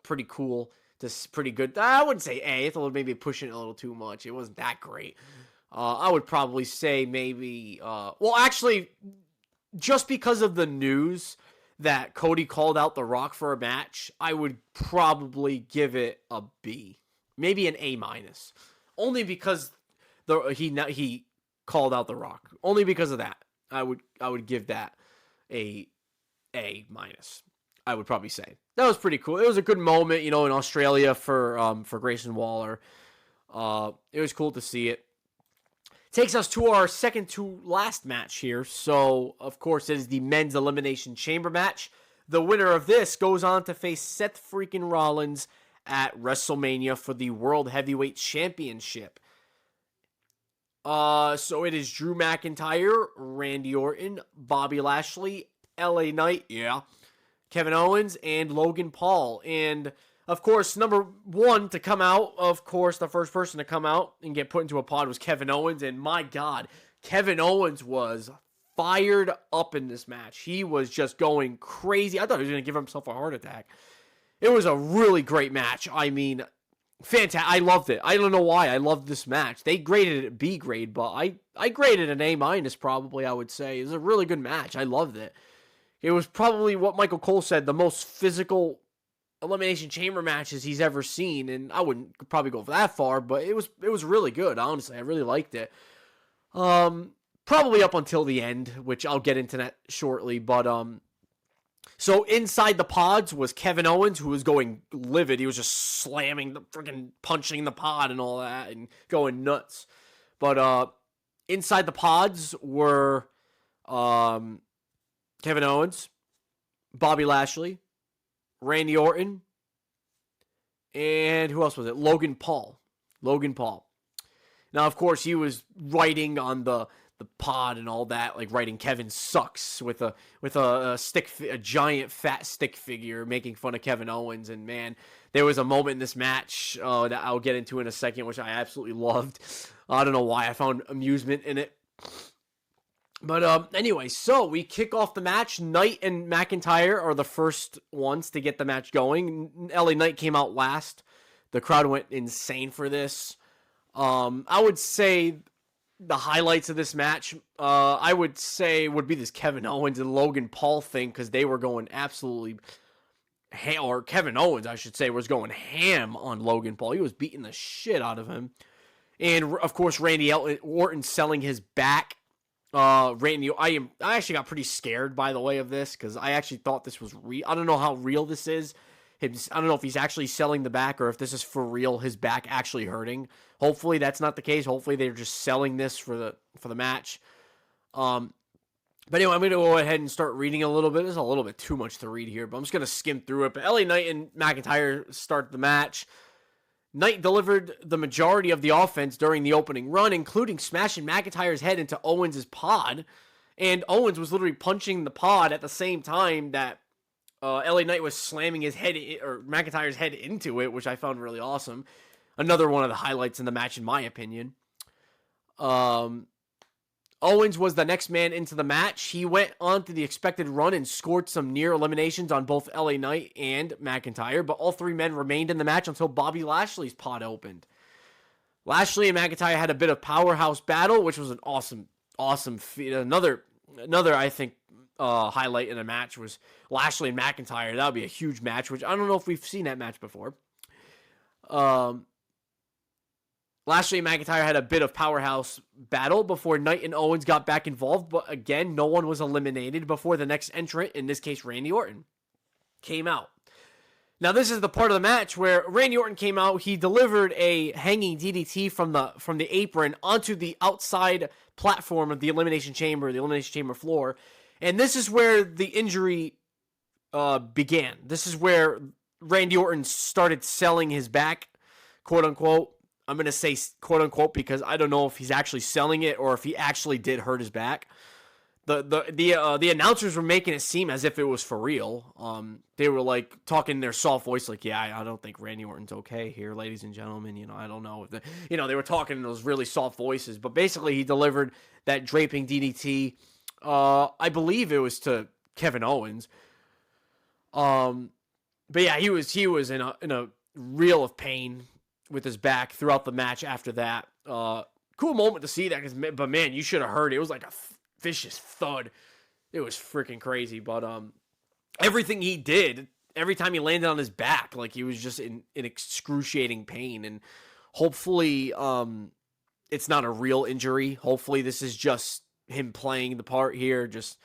Speaker 1: pretty cool. This pretty good. I wouldn't say A. I thought maybe pushing it a little too much. It wasn't that great. I would probably say maybe. Well, actually, just because of the news that Cody called out The Rock for a match, I would probably give it a B. Maybe an A-. Only because he called out The Rock. Only because of that. I would give that a A-. I would probably say. That was pretty cool. It was a good moment, in Australia for Grayson Waller. It was cool to see it. Takes us to our second to last match here. So, of course, it is the men's Elimination Chamber match. The winner of this goes on to face Seth freaking Rollins at WrestleMania for the World Heavyweight Championship. So it is Drew McIntyre, Randy Orton, Bobby Lashley, LA Knight, Kevin Owens, and Logan Paul. And, of course, number 1 to come out, of course, the first person to come out and get put into a pod was Kevin Owens. And, my God, Kevin Owens was fired up in this match. He was just going crazy. I thought he was going to give himself a heart attack. It was a really great match. I mean, fantastic. I loved it. I don't know why. I loved this match. They graded it B grade, but I graded an A- probably, I would say. It was a really good match. I loved it. It was probably what Michael Cole said, the most physical Elimination Chamber matches he's ever seen, and I wouldn't probably go that far, but it was really good. Honestly, I really liked it. Probably up until the end, which I'll get into that shortly. But so inside the pods was Kevin Owens, who was going livid. He was just slamming the freaking punching the pod and all that, and going nuts. But inside the pods were Kevin Owens, Bobby Lashley, Randy Orton, and who else was it? Logan Paul. Now, of course, he was writing on the pod and all that, like writing "Kevin sucks" with a giant fat stick figure, making fun of Kevin Owens. And man, there was a moment in this match that I'll get into in a second, which I absolutely loved. I don't know why I found amusement in it. But anyway, so we kick off the match. Knight and McIntyre are the first ones to get the match going. LA Knight came out last. The crowd went insane for this. I would say the highlights of this match, I would say, would be this Kevin Owens and Logan Paul thing, because they were going absolutely or Kevin Owens, I should say, was going ham on Logan Paul. He was beating the shit out of him. And, of course, Randy Orton selling his back. I actually got pretty scared, by the way, of this, because I actually thought this was real. I don't know how real this is. I don't know if he's actually selling the back or if this is for real, his back actually hurting. Hopefully that's not the case. Hopefully they're just selling this for the match. But anyway, I'm going to go ahead and start reading a little bit. There's a little bit too much to read here, but I'm just going to skim through it. But LA Knight and McIntyre start the match. Knight delivered the majority of the offense during the opening run, including smashing McIntyre's head into Owens' pod. And Owens was literally punching the pod at the same time that LA Knight was slamming his head, or McIntyre's head, into it, which I found really awesome. Another one of the highlights in the match, in my opinion. Owens was the next man into the match. He went on to the expected run and scored some near eliminations on both LA Knight and McIntyre, but all three men remained in the match until Bobby Lashley's pod opened. Lashley and McIntyre had a bit of powerhouse battle, which was an awesome feat. Another I think highlight in the match was Lashley and McIntyre. That would be a huge match, which I don't know if we've seen that match before. Lashley and McIntyre had a bit of powerhouse battle before Knight and Owens got back involved, but again, no one was eliminated before the next entrant, in this case Randy Orton, came out. Now this is the part of the match where Randy Orton came out. He delivered a hanging DDT from the apron onto the outside platform of the Elimination Chamber floor, and this is where the injury began. This is where Randy Orton started selling his back, quote unquote. I'm going to say quote unquote because I don't know if he's actually selling it or if he actually did hurt his back. The announcers were making it seem as if it was for real. They were like talking in their soft voice, like, yeah, I don't think Randy Orton's okay here, ladies and gentlemen. I don't know if they were talking in those really soft voices, but basically he delivered that draping DDT. I believe it was to Kevin Owens. But yeah, he was in a reel of pain with his back throughout the match after that. Cool moment to see that, but man, you should have heard it. It was like a vicious thud. It was freaking crazy. But everything he did, every time he landed on his back, like he was just in excruciating pain. And hopefully it's not a real injury. Hopefully this is just him playing the part here. Just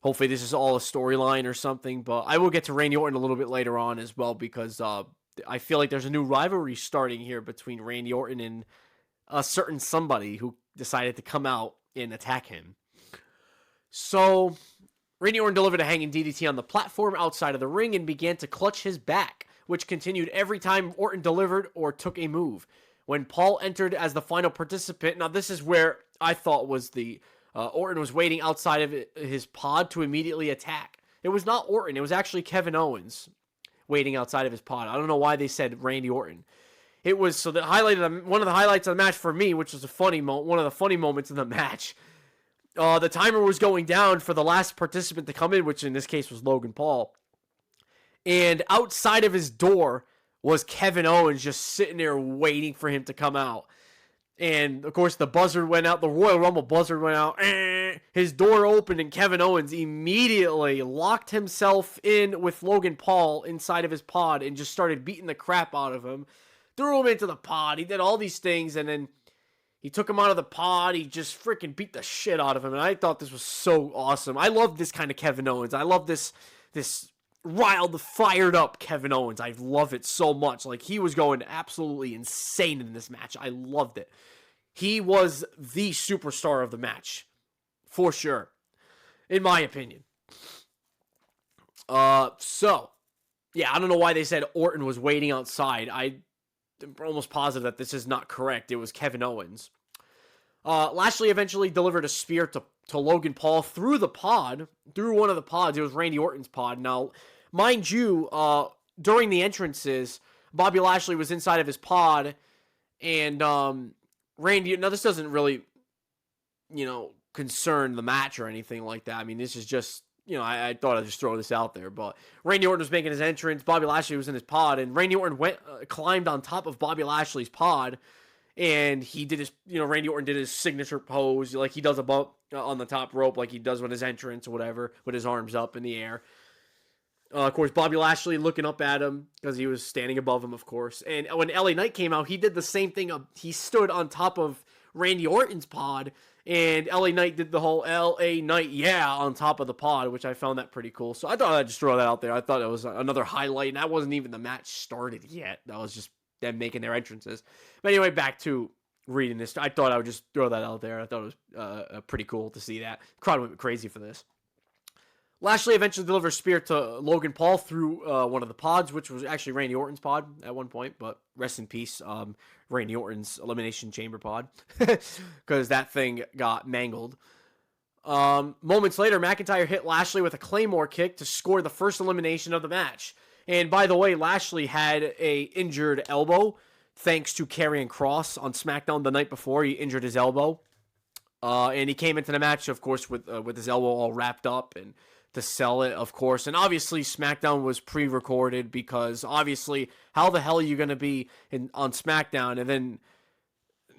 Speaker 1: hopefully this is all a storyline or something. But I will get to Randy Orton a little bit later on as well, because I feel like there's a new rivalry starting here between Randy Orton and a certain somebody who decided to come out and attack him. So, Randy Orton delivered a hanging DDT on the platform outside of the ring and began to clutch his back, which continued every time Orton delivered or took a move. When Paul entered as the final participant, now this is where I thought was Orton was waiting outside of his pod to immediately attack. It was not Orton, it was actually Kevin Owens waiting outside of his pod. I don't know why they said Randy Orton. It was one of the highlights of the match for me, which was one of the funny moments in the match. The timer was going down for the last participant to come in, which in this case was Logan Paul. And outside of his door was Kevin Owens just sitting there waiting for him to come out. And of course the buzzer went out, the Royal Rumble buzzer went out, and his door opened and Kevin Owens immediately locked himself in with Logan Paul inside of his pod and just started beating the crap out of him. Threw him into the pod. He did all these things, and then he took him out of the pod. He just freaking beat the shit out of him, and I thought this was so awesome. I love this kind of Kevin Owens. I love this riled, fired up Kevin Owens. I love it so much. Like, he was going absolutely insane in this match. I loved it. He was the superstar of the match, for sure, in my opinion. So, yeah, I don't know why they said Orton was waiting outside. I'm almost positive that this is not correct. It was Kevin Owens. Lashley eventually delivered a spear to Logan Paul through the pod, through one of the pods. It was Randy Orton's pod. Now, mind you, during the entrances, Bobby Lashley was inside of his pod, and Randy, now this doesn't really, concern the match or anything like that. I mean, this is just, I thought I'd just throw this out there, but Randy Orton was making his entrance, Bobby Lashley was in his pod, and Randy Orton climbed on top of Bobby Lashley's pod, and he did his, Randy Orton did his signature pose, like he does a bump on the top rope, like he does with his entrance or whatever, with his arms up in the air. Of course, Bobby Lashley looking up at him because he was standing above him, of course. And when LA Knight came out, he did the same thing. He stood on top of Randy Orton's pod, and LA Knight did the whole LA Knight, yeah, on top of the pod, which I found that pretty cool. So I thought I'd just throw that out there. I thought it was another highlight, and that wasn't even the match started yet. That was just them making their entrances. But anyway, back to reading this. I thought I would just throw that out there. I thought it was pretty cool to see that. The crowd went crazy for this. Lashley eventually delivered a spear to Logan Paul through one of the pods, which was actually Randy Orton's pod at one point, but rest in peace, Randy Orton's Elimination Chamber pod, because that thing got mangled. Moments later, McIntyre hit Lashley with a Claymore kick to score the first elimination of the match. And by the way, Lashley had a injured elbow thanks to Karrion Kross on SmackDown the night before. He injured his elbow, and he came into the match, of course, with his elbow all wrapped up and to sell it, of course. And obviously, SmackDown was pre-recorded because, obviously, how the hell are you going to be on SmackDown and then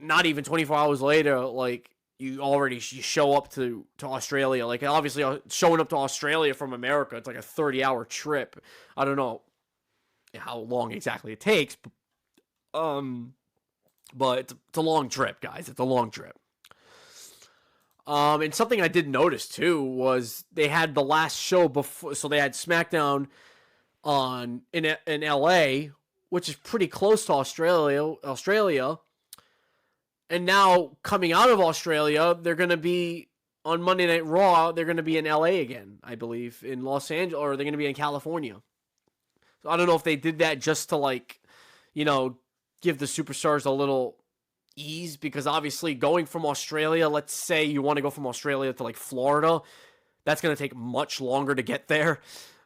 Speaker 1: not even 24 hours later, like, you show up to Australia. Like, obviously, showing up to Australia from America, it's like a 30-hour trip. I don't know how long exactly it takes, but it's a long trip, guys. It's a long trip. And something I did notice too was they had the last show before, so they had SmackDown in LA, which is pretty close to Australia. And now coming out of Australia, they're going to be on Monday Night Raw. They're going to be in LA again, I believe, in Los Angeles, or they're going to be in California. So I don't know if they did that just to give the superstars a little ease, because obviously going from Australia, let's say you want to go from Australia to Florida, that's going to take much longer to get there.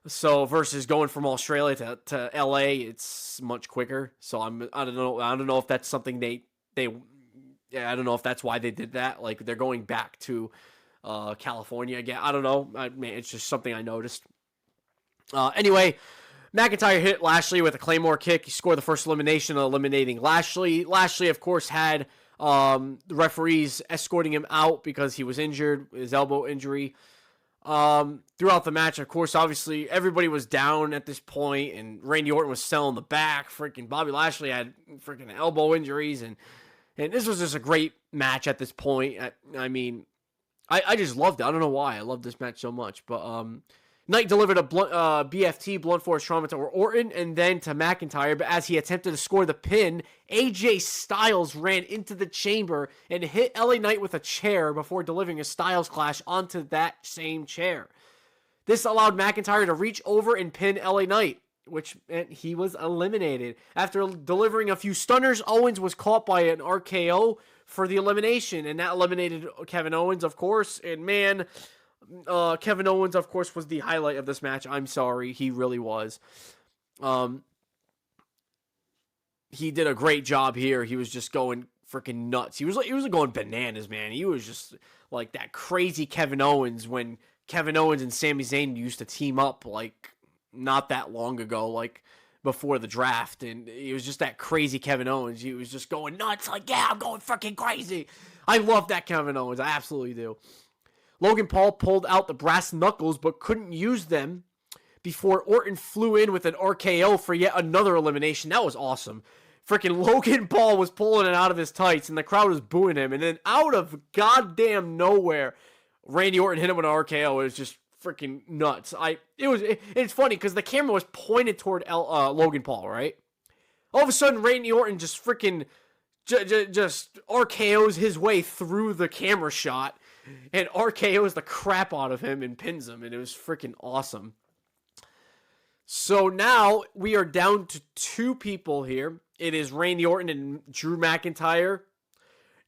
Speaker 1: So versus going from Australia to LA, it's much quicker. So I don't know if that's something I don't know if that's why they did that. Like, they're going back to California again. I don't know. It's just something I noticed. Anyway, McIntyre hit Lashley with a Claymore kick. He scored the first elimination, eliminating Lashley. Lashley, of course, had the referees escorting him out because he was injured, his elbow injury. Throughout the match, of course, obviously, everybody was down at this point, and Randy Orton was selling the back. Freaking Bobby Lashley had freaking elbow injuries, and this was just a great match at this point. I just loved it. I don't know why. I love this match so much, but Knight delivered a BFT, blunt force trauma, to Orton and then to McIntyre, but as he attempted to score the pin, AJ Styles ran into the chamber and hit LA Knight with a chair before delivering a Styles clash onto that same chair. This allowed McIntyre to reach over and pin LA Knight, which meant he was eliminated. After delivering a few stunners, Owens was caught by an RKO for the elimination, and that eliminated Kevin Owens, of course, and man, Kevin Owens, of course, was the highlight of this match. I'm sorry, he really was. He did a great job here. He was just going freaking nuts. He was going bananas, man. He was just like that crazy Kevin Owens when Kevin Owens and Sami Zayn used to team up not that long ago, before the draft, and he was just that crazy Kevin Owens. He was just going nuts, yeah, I'm going freaking crazy. I love that Kevin Owens. I absolutely do. Logan Paul pulled out the brass knuckles but couldn't use them before Orton flew in with an RKO for yet another elimination. That was awesome. Freaking Logan Paul was pulling it out of his tights, and the crowd was booing him. And then out of goddamn nowhere, Randy Orton hit him with an RKO. It was just freaking nuts. It's funny because the camera was pointed toward Logan Paul, right? All of a sudden, Randy Orton just freaking just RKOs his way through the camera shot and RKOs the crap out of him and pins him, and it was freaking awesome. So now we are down to 2 people here. It is Randy Orton and Drew McIntyre.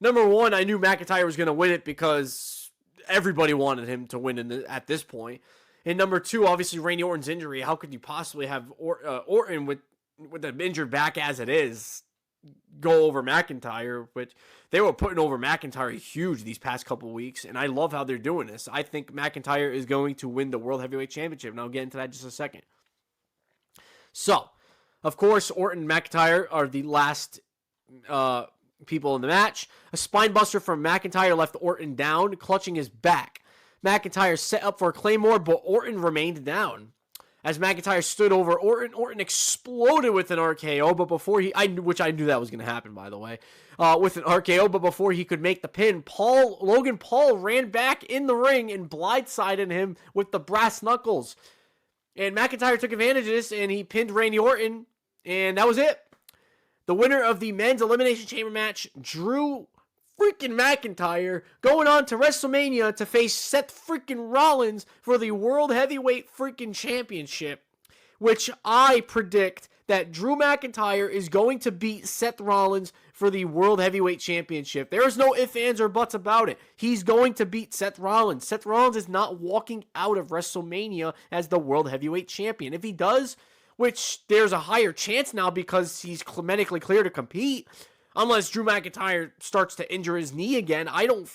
Speaker 1: Number 1, I knew McIntyre was going to win it because everybody wanted him to win at this point. And number 2, obviously Randy Orton's injury. How could you possibly have Orton with an injured back as it is go over McIntyre? Which they were putting over McIntyre huge these past couple of weeks, and I love how they're doing this. I think McIntyre is going to win the World Heavyweight Championship, and I'll get into that in just a second. So, of course, Orton and McIntyre are the last people in the match. A spinebuster from McIntyre left Orton down, clutching his back. McIntyre set up for a Claymore, but Orton remained down. As McIntyre stood over Orton, Orton exploded with an RKO, but before which I knew that was going to happen, by the way, with an RKO, but before he could make the pin, Logan Paul ran back in the ring and blindsided him with the brass knuckles. And McIntyre took advantage of this, and he pinned Randy Orton, and that was it. The winner of the men's Elimination Chamber match, Drew freaking McIntyre, going on to WrestleMania to face Seth freaking Rollins for the World Heavyweight freaking Championship, which I predict that Drew McIntyre is going to beat Seth Rollins for the World Heavyweight Championship. There is no ifs, ands, or buts about it. He's going to beat Seth Rollins. Seth Rollins is not walking out of WrestleMania as the World Heavyweight Champion. If he does, which there's a higher chance now because he's medically clear to compete, unless Drew McIntyre starts to injure his knee again, I don't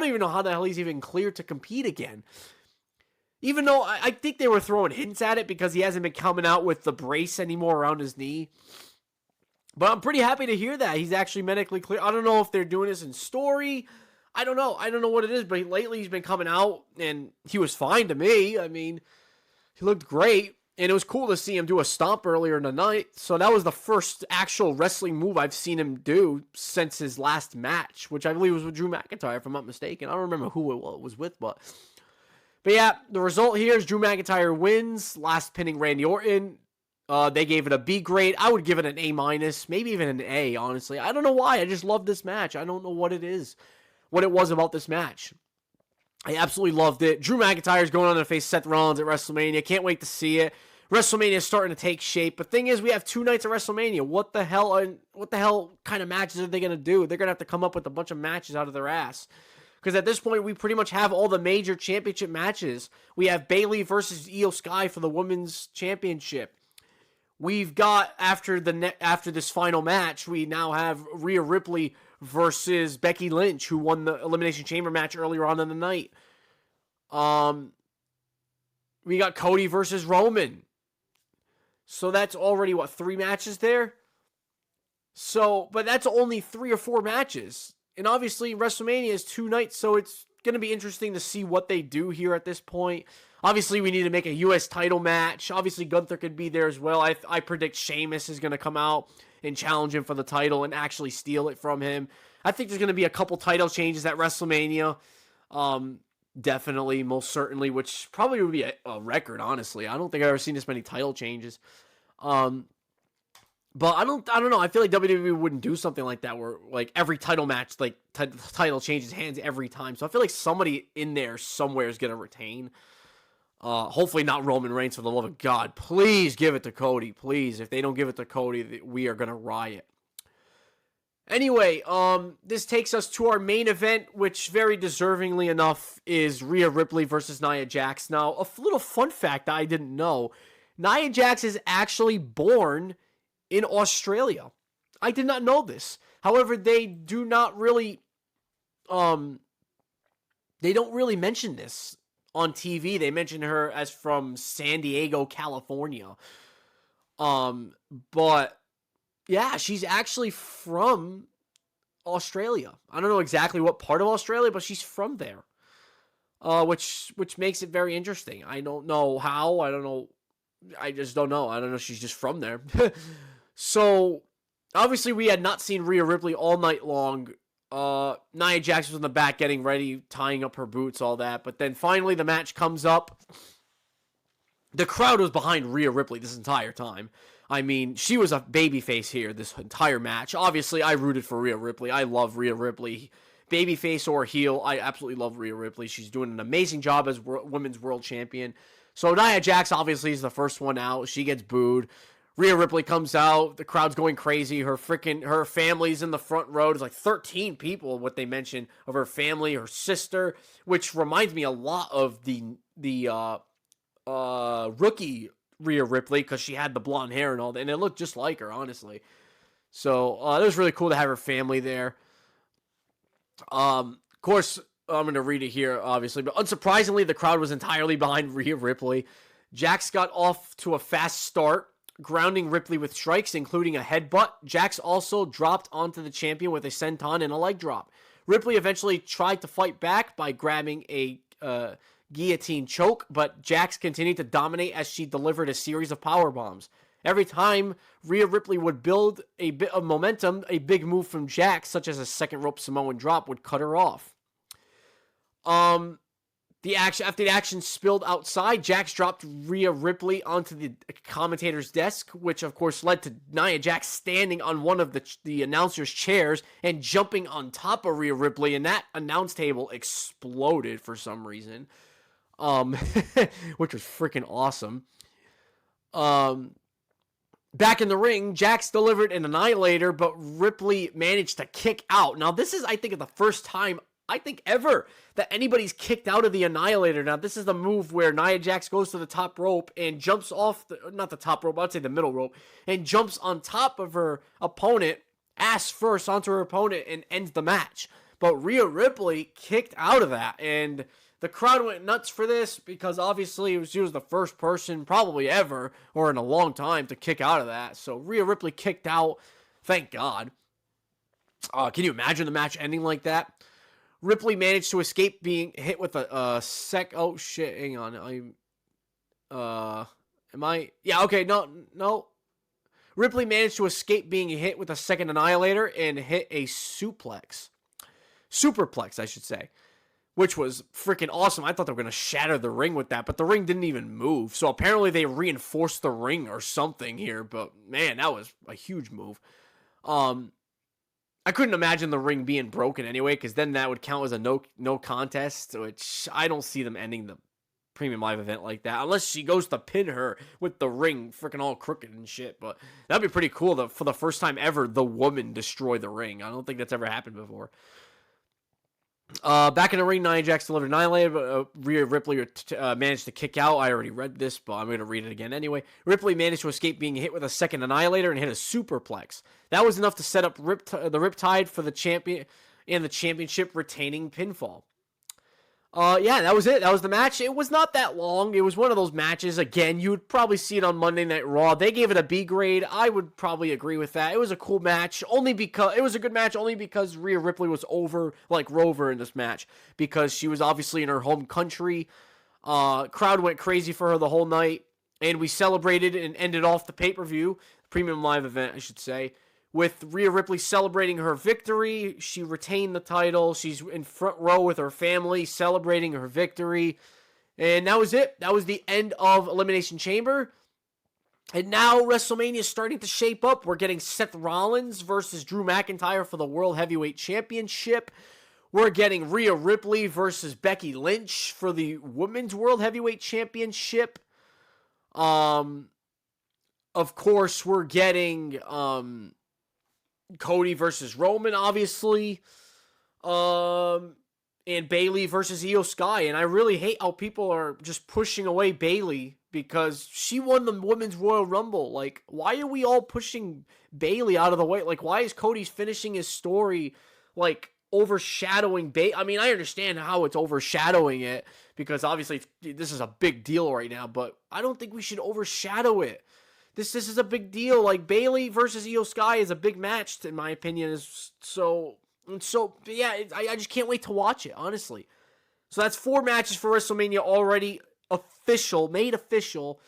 Speaker 1: even know how the hell he's even cleared to compete again. Even though I think they were throwing hints at it because he hasn't been coming out with the brace anymore around his knee. But I'm pretty happy to hear that he's actually medically clear. I don't know if they're doing this in story. I don't know. I don't know what it is, but lately he's been coming out and he was fine to me. I mean, he looked great. And it was cool to see him do a stomp earlier in the night. So that was the first actual wrestling move I've seen him do since his last match, which I believe was with Drew McIntyre, if I'm not mistaken. I don't remember who it was with, but yeah, the result here is Drew McIntyre wins, last pinning Randy Orton. They gave it a B grade. I would give it an A-, maybe even an A, honestly. I don't know why. I just love this match. I don't know what it was about this match. I absolutely loved it. Drew McIntyre is going on to face Seth Rollins at WrestleMania. Can't wait to see it. WrestleMania is starting to take shape. But thing is, we have 2 nights of WrestleMania. What the hell kind of matches are they going to do? They're going to have to come up with a bunch of matches out of their ass. Because at this point, we pretty much have all the major championship matches. We have Bayley versus Io Sky for the women's championship. We've got, after this final match, we now have Rhea Ripley versus Becky Lynch, who won the Elimination Chamber match earlier on in the night. We got Cody versus Roman. So that's already, 3 matches there? But that's only 3 or 4 matches. And obviously, WrestleMania is 2 nights, so it's going to be interesting to see what they do here at this point. Obviously, we need to make a U.S. title match. Obviously, Gunther could be there as well. I predict Sheamus is going to come out and challenge him for the title and actually steal it from him. I think there's going to be a couple title changes at WrestleMania. Definitely, most certainly, which probably would be a record, honestly. I don't think I've ever seen this many title changes. But I don't know. I feel like WWE wouldn't do something like that where like every title match, like title changes hands every time. So I feel like somebody in there somewhere is going to retain. Hopefully not Roman Reigns, for the love of God. Please give it to Cody. Please. If they don't give it to Cody, we are going to riot. Anyway, this takes us to our main event, which very deservingly enough is Rhea Ripley versus Nia Jax. Now, a little fun fact that I didn't know. Nia Jax is actually born in Australia. I did not know this. However, they do not really, they don't really mention this on TV. They mention her as from San Diego, California. But yeah, she's actually from Australia. I don't know exactly what part of Australia, but she's from there. which makes it very interesting. I don't know how. I don't know. I just don't know. I don't know. She's just from there. So obviously we had not seen Rhea Ripley all night long. Nia Jax was in the back getting ready, tying up her boots, all that. But then finally the match comes up. The crowd was behind Rhea Ripley this entire time. I mean, she was a babyface here this entire match. Obviously, I rooted for Rhea Ripley. I love Rhea Ripley. Babyface or heel, I absolutely love Rhea Ripley. She's doing an amazing job as women's world champion. So Nia Jax obviously is the first one out. She gets booed. Rhea Ripley comes out. The crowd's going crazy. Her family's in the front row. There's like 13 people, what they mentioned, of her family, her sister, which reminds me a lot of the rookie Rhea Ripley, because she had the blonde hair and all that, and it looked just like her, honestly. So it was really cool to have her family there. Of course, I'm going to read it here, obviously, but unsurprisingly, the crowd was entirely behind Rhea Ripley. Jax got off to a fast start, grounding Ripley with strikes, including a headbutt. Jax also dropped onto the champion with a senton and a leg drop. Ripley eventually tried to fight back by grabbing a guillotine choke, but Jax continued to dominate as she delivered a series of power bombs. Every time Rhea Ripley would build a bit of momentum, a big move from Jax, such as a second rope Samoan drop, would cut her off. After the action spilled outside, Jax dropped Rhea Ripley onto the commentator's desk, which of course led to Nia Jax standing on one of the announcer's chairs and jumping on top of Rhea Ripley, and that announce table exploded for some reason, which was freaking awesome. Back in the ring, Jax delivered an Annihilator, but Ripley managed to kick out. Now, this is, I think, the first time, I think, ever that anybody's kicked out of the Annihilator. Now, this is the move where Nia Jax goes to the top rope and jumps off, not the top rope, I'd say the middle rope, and jumps on top of her opponent, ass first onto her opponent, and ends the match. But Rhea Ripley kicked out of that, and the crowd went nuts for this because obviously she was the first person probably ever or in a long time to kick out of that. So Rhea Ripley kicked out. Thank God. Can you imagine the match ending like that? Ripley managed to escape being hit with a oh shit, hang on. Yeah, okay, no. Ripley managed to escape being hit with a second Annihilator and hit a superplex, I should say, which was freaking awesome. I thought they were going to shatter the ring with that, but the ring didn't even move. So apparently they reinforced the ring or something here, but man, that was a huge move. I couldn't imagine the ring being broken anyway, because then that would count as a no contest, which I don't see them ending the Premium Live event like that, unless she goes to pin her with the ring freaking all crooked and shit. But that'd be pretty cool that for the first time ever, the woman destroy the ring. I don't think that's ever happened before. Back in the ring, Nia Jax delivered Annihilator, but Rhea Ripley managed to kick out. I already read this, but I'm going to read it again anyway. Ripley managed to escape being hit with a second Annihilator and hit a superplex. That was enough to set up the Riptide for the champion and the championship retaining pinfall. Yeah, that was it. That was the match. It was not that long. It was one of those matches. Again, you would probably see it on Monday Night Raw. They gave it a B grade. I would probably agree with that. It was a cool match. It was a good match only because Rhea Ripley was over like Rover in this match, because she was obviously in her home country. Crowd went crazy for her the whole night, and we celebrated and ended off the pay-per-view, Premium Live event, I should say, with Rhea Ripley celebrating her victory. She retained the title. She's in front row with her family celebrating her victory. And that was it. That was the end of Elimination Chamber. And now WrestleMania is starting to shape up. We're getting Seth Rollins versus Drew McIntyre for the World Heavyweight Championship. We're getting Rhea Ripley versus Becky Lynch for the Women's World Heavyweight Championship. Of course, we're getting Cody versus Roman, obviously, and Bayley versus Io Sky. And I really hate how people are just pushing away Bayley because she won the Women's Royal Rumble. Like, why are we all pushing Bayley out of the way? Like, why is Cody's finishing his story, like, overshadowing Bayley? I mean, I understand how it's overshadowing it because obviously this is a big deal right now, but I don't think we should overshadow it. This is a big deal. Like, Bayley versus Io Sky is a big match, in my opinion. Yeah, I just can't wait to watch it, honestly. So that's 4 matches for WrestleMania already made official.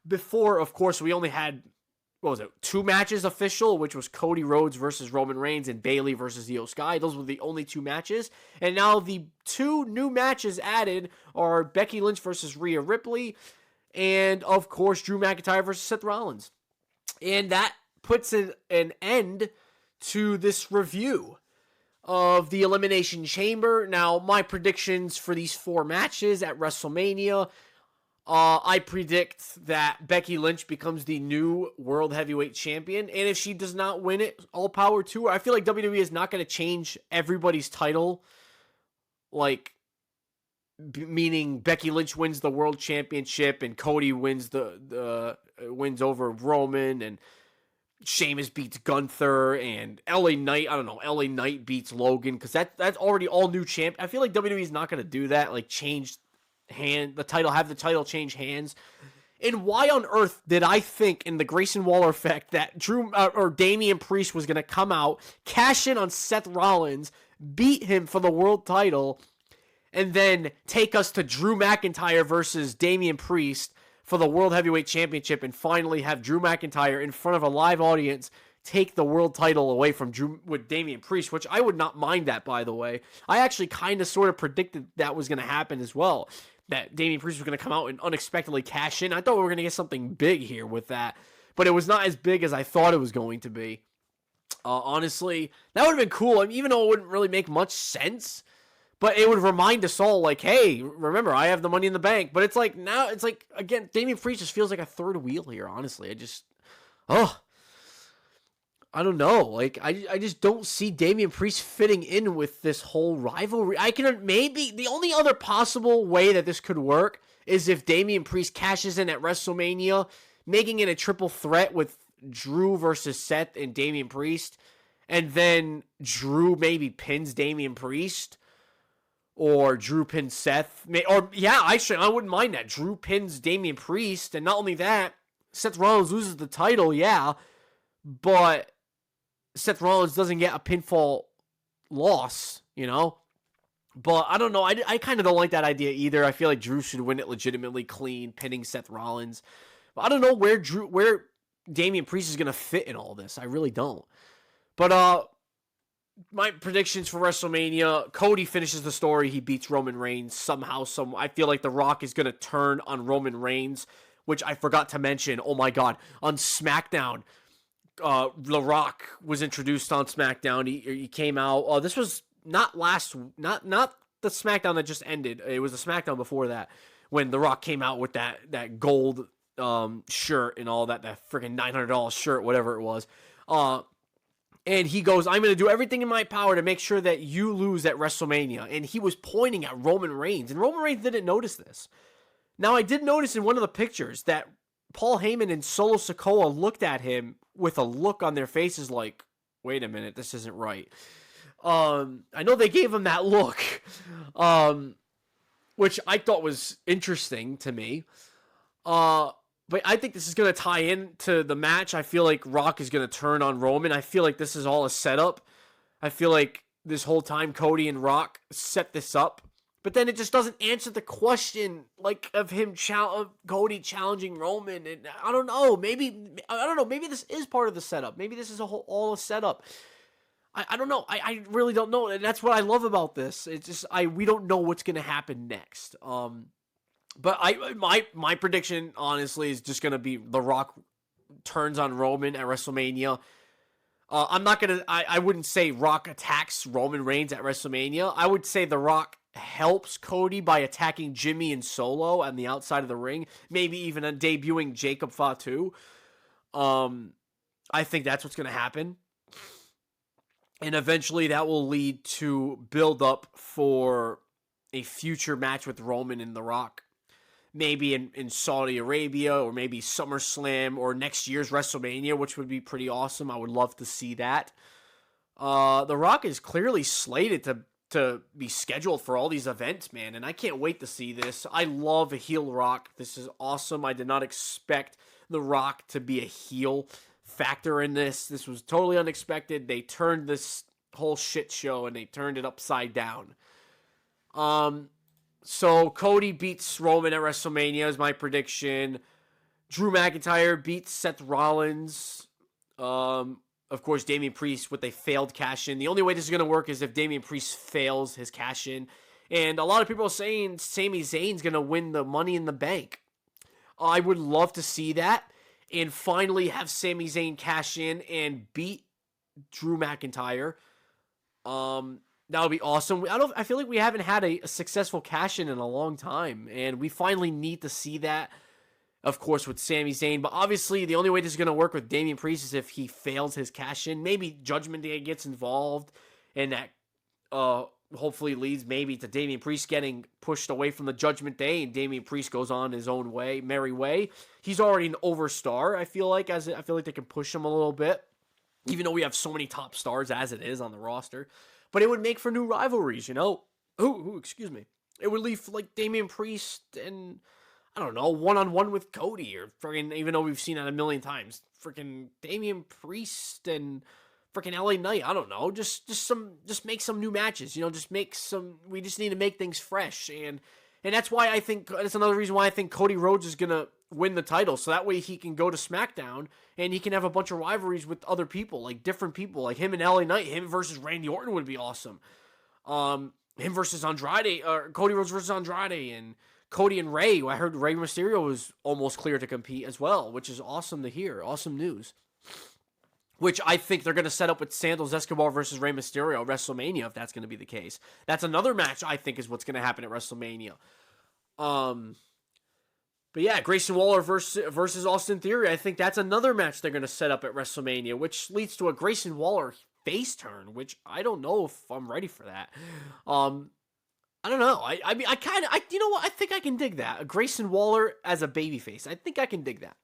Speaker 1: Before, of course, we only had, 2 matches official, which was Cody Rhodes versus Roman Reigns and Bayley versus Io Sky. Those were the only 2 matches. And now the 2 new matches added are Becky Lynch versus Rhea Ripley and, of course, Drew McIntyre versus Seth Rollins. And that puts an end to this review of the Elimination Chamber. Now, my predictions for these 4 matches at WrestleMania, I predict that Becky Lynch becomes the new World Heavyweight Champion, and if she does not win it, all power to her. I feel like WWE is not going to change everybody's title, meaning Becky Lynch wins the World Championship and Cody wins wins over Roman, and Sheamus beats Gunther, and LA Knight beats Logan, because that's already all new champ. I feel like WWE is not going to do that, change have the title change hands. And why on earth did I think in the Grayson Waller effect that Damian Priest was going to come out, cash in on Seth Rollins, beat him for the world title, and then take us to Drew McIntyre versus Damian Priest for the World Heavyweight Championship, and finally have Drew McIntyre in front of a live audience take the world title away from Damian Priest, which I would not mind that, by the way. I actually kind of sort of predicted that was going to happen as well, that Damian Priest was going to come out and unexpectedly cash in. I thought we were going to get something big here with that, but it was not as big as I thought it was going to be. Honestly, that would have been cool. I mean, even though it wouldn't really make much sense, but it would remind us all, hey, remember, I have the Money in the Bank. But it's now, again, Damian Priest just feels like a third wheel here, honestly. I don't know. I just don't see Damian Priest fitting in with this whole rivalry. The only other possible way that this could work is if Damian Priest cashes in at WrestleMania, making it a triple threat with Drew versus Seth and Damian Priest, and then Drew maybe pins Damian Priest, or Drew pins Seth, I wouldn't mind that. Drew pins Damian Priest, and not only that, Seth Rollins loses the title, but Seth Rollins doesn't get a pinfall loss, But I don't know. I kind of don't like that idea either. I feel like Drew should win it legitimately clean, pinning Seth Rollins. But I don't know where Damian Priest is going to fit in all this. I really don't. But my predictions for WrestleMania, Cody finishes the story. He beats Roman Reigns somehow. I feel like The Rock is going to turn on Roman Reigns, which I forgot to mention. Oh my God. On SmackDown, The Rock was introduced on SmackDown. He came out. This was not the SmackDown that just ended. It was the SmackDown before that, when The Rock came out with that gold shirt and all that freaking $900 shirt, whatever it was. And he goes, I'm going to do everything in my power to make sure that you lose at WrestleMania. And he was pointing at Roman Reigns, and Roman Reigns didn't notice this. Now, I did notice in one of the pictures that Paul Heyman and Solo Sikoa looked at him with a look on their faces like, wait a minute, this isn't right. I know they gave him that look, which I thought was interesting to me. But I think this is going to tie into the match. I feel like Rock is going to turn on Roman. I feel like this is all a setup. I feel like this whole time Cody and Rock set this up. But then it just doesn't answer the question, of Cody challenging Roman. And I don't know. Maybe this is part of the setup. Maybe this is all a setup. I don't know. I really don't know. And that's what I love about this. It's just, we don't know what's going to happen next. But my prediction, honestly, is just going to be The Rock turns on Roman at WrestleMania. I wouldn't say Rock attacks Roman Reigns at WrestleMania. I would say The Rock helps Cody by attacking Jimmy and Solo on the outside of the ring. Maybe even debuting Jacob Fatu. I think that's what's going to happen. And eventually that will lead to build up for a future match with Roman and The Rock. Maybe in Saudi Arabia, or maybe SummerSlam, or next year's WrestleMania, which would be pretty awesome. I would love to see that. The Rock is clearly slated to be scheduled for all these events, man, and I can't wait to see this. I love a heel Rock. This is awesome. I did not expect The Rock to be a heel factor in this. This was totally unexpected. They turned this whole shit show, and they turned it upside down. So Cody beats Roman at WrestleMania is my prediction. Drew McIntyre beats Seth Rollins. Of course, Damian Priest with a failed cash in. The only way this is going to work is if Damian Priest fails his cash in. And a lot of people are saying Sami Zayn's going to win the Money in the Bank. I would love to see that and finally have Sami Zayn cash in and beat Drew McIntyre. That would be awesome. I feel like we haven't had a successful cash in a long time, and we finally need to see that. Of course, with Sami Zayn, but obviously the only way this is going to work with Damian Priest is if he fails his cash in. Maybe Judgment Day gets involved, and that hopefully leads maybe to Damian Priest getting pushed away from the Judgment Day, and Damian Priest goes on his own way, merry way. He's already an overstar. I feel like they can push him a little bit, even though we have so many top stars as it is on the roster. But it would make for new rivalries, you know. Excuse me. It would leave like Damian Priest and, I don't know, one-on-one with Cody, or freaking, even though we've seen that a million times, freaking Damian Priest and freaking LA Knight. I don't know, just make some new matches, you know, we just need to make things fresh, and that's why I think, that's another reason why I think Cody Rhodes is gonna win the title, so that way he can go to SmackDown and he can have a bunch of rivalries with other people, like different people, like him and LA Knight. Him versus Randy Orton would be awesome. Him versus Andrade, or Cody Rhodes versus Andrade, and Cody and Rey. I heard Rey Mysterio was almost clear to compete as well, which is awesome to hear. Awesome news. Which I think they're going to set up with Santos Escobar versus Rey Mysterio at WrestleMania, if that's going to be the case. That's another match I think is what's going to happen at WrestleMania. But yeah, Grayson Waller versus Austin Theory. I think that's another match they're going to set up at WrestleMania, which leads to a Grayson Waller face turn, which I don't know if I'm ready for that. I don't know. I mean, you know what? I think I can dig that. A Grayson Waller as a babyface. I think I can dig that.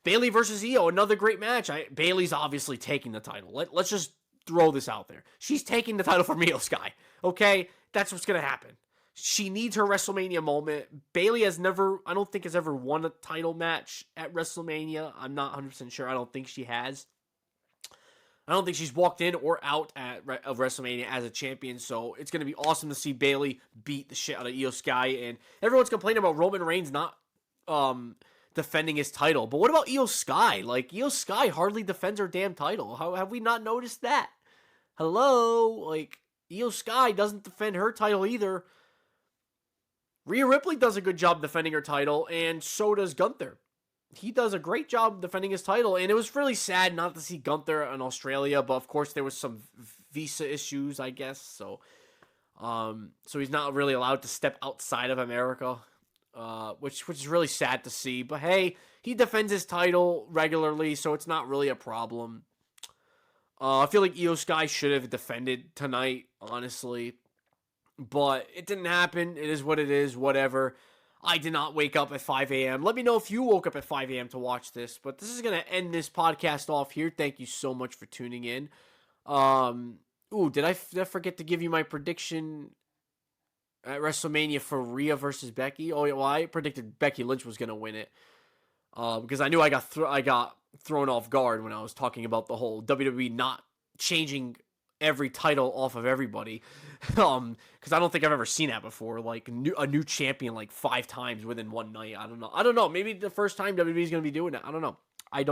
Speaker 1: Bayley versus Io, another great match. Bayley's obviously taking the title. Let's just throw this out there. She's taking the title from Io Sky. Okay? That's what's going to happen. She needs her WrestleMania moment. Bayley I don't think has ever won a title match at WrestleMania. I'm not 100% sure. I don't think she has. I don't think she's walked in or out of WrestleMania as a champion, so it's going to be awesome to see Bayley beat the shit out of Io Sky. And everyone's complaining about Roman Reigns not defending his title. But what about Io Sky? Like, Io Sky hardly defends her damn title. How have we not noticed that? Hello? Like, Io Sky doesn't defend her title either. Rhea Ripley does a good job defending her title, and so does Gunther. He does a great job defending his title, and it was really sad not to see Gunther in Australia, but of course there was some visa issues, I guess, so he's not really allowed to step outside of America, which is really sad to see, but hey, he defends his title regularly, so it's not really a problem. I feel like Io Sky should have defended tonight, honestly, but it didn't happen. It is what it is, whatever. I did not wake up at 5 a.m. Let me know if you woke up at 5 a.m. to watch this. But this is going to end this podcast off here. Thank you so much for tuning in. Did I forget to give you my prediction at WrestleMania for Rhea versus Becky? Oh, yeah, well, I predicted Becky Lynch was going to win it. Because I knew I got thrown off guard when I was talking about the whole WWE not changing every title off of everybody, because I don't think I've ever seen that before, like a new champion like 5 times within one night. I don't know, maybe the first time WWE's gonna be doing it. I don't know. I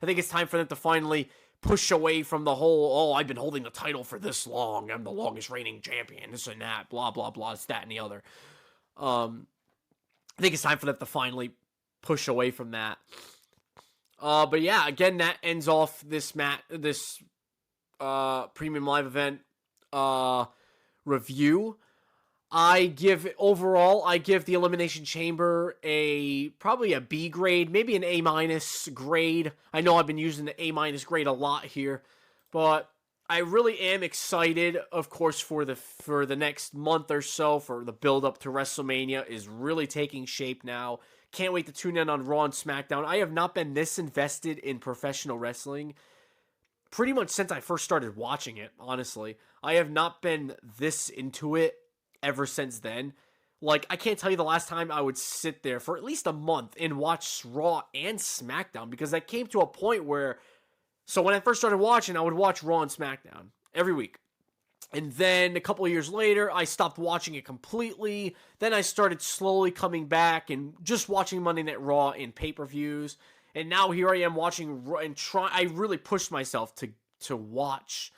Speaker 1: think it's time for them to finally push away from the whole, I've been holding the title for this long, I'm the longest reigning champion, this and that, blah blah blah, this, that, and the other. I think it's time for them to finally push away from that. But yeah, again, that ends off this premium live event review. I give the Elimination Chamber probably a B grade, maybe an A- grade. I know I've been using the A- grade a lot here, but I really am excited, of course, for the next month or so, for the build up to WrestleMania is really taking shape now. Can't wait to tune in on Raw and SmackDown. I have not been this invested in professional wrestling pretty much since I first started watching it, honestly. I have not been this into it ever since then. Like, I can't tell you the last time I would sit there for at least a month and watch Raw and SmackDown, because I came to a point where, so when I first started watching, I would watch Raw and SmackDown every week. And then a couple of years later, I stopped watching it completely. Then I started slowly coming back and just watching Monday Night Raw in pay-per-views. And now here I am watching and I really pushed myself to watch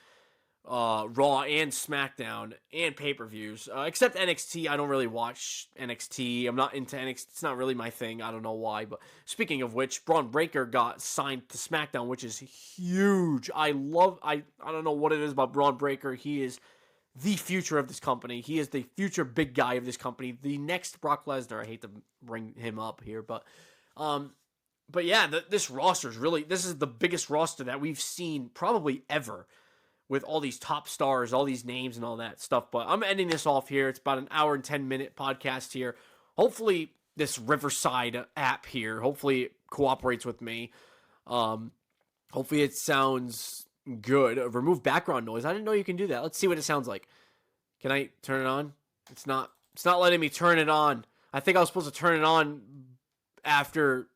Speaker 1: Raw and SmackDown and pay-per-views. Except NXT, I don't really watch NXT. I'm not into NXT. It's not really my thing. I don't know why. But speaking of which, Braun Breaker got signed to SmackDown, which is huge. I don't know what it is about Braun Breaker. He is the future of this company. He is the future big guy of this company. The next Brock Lesnar. I hate to bring him up here, but yeah, this roster is really, this is the biggest roster that we've seen probably ever, with all these top stars, all these names and all that stuff. But I'm ending this off here. It's about an hour and 10-minute podcast here. Hopefully this Riverside app here, hopefully it cooperates with me. Hopefully it sounds good. Remove background noise. I didn't know you can do that. Let's see what it sounds like. Can I turn it on? It's not letting me turn it on. I think I was supposed to turn it on after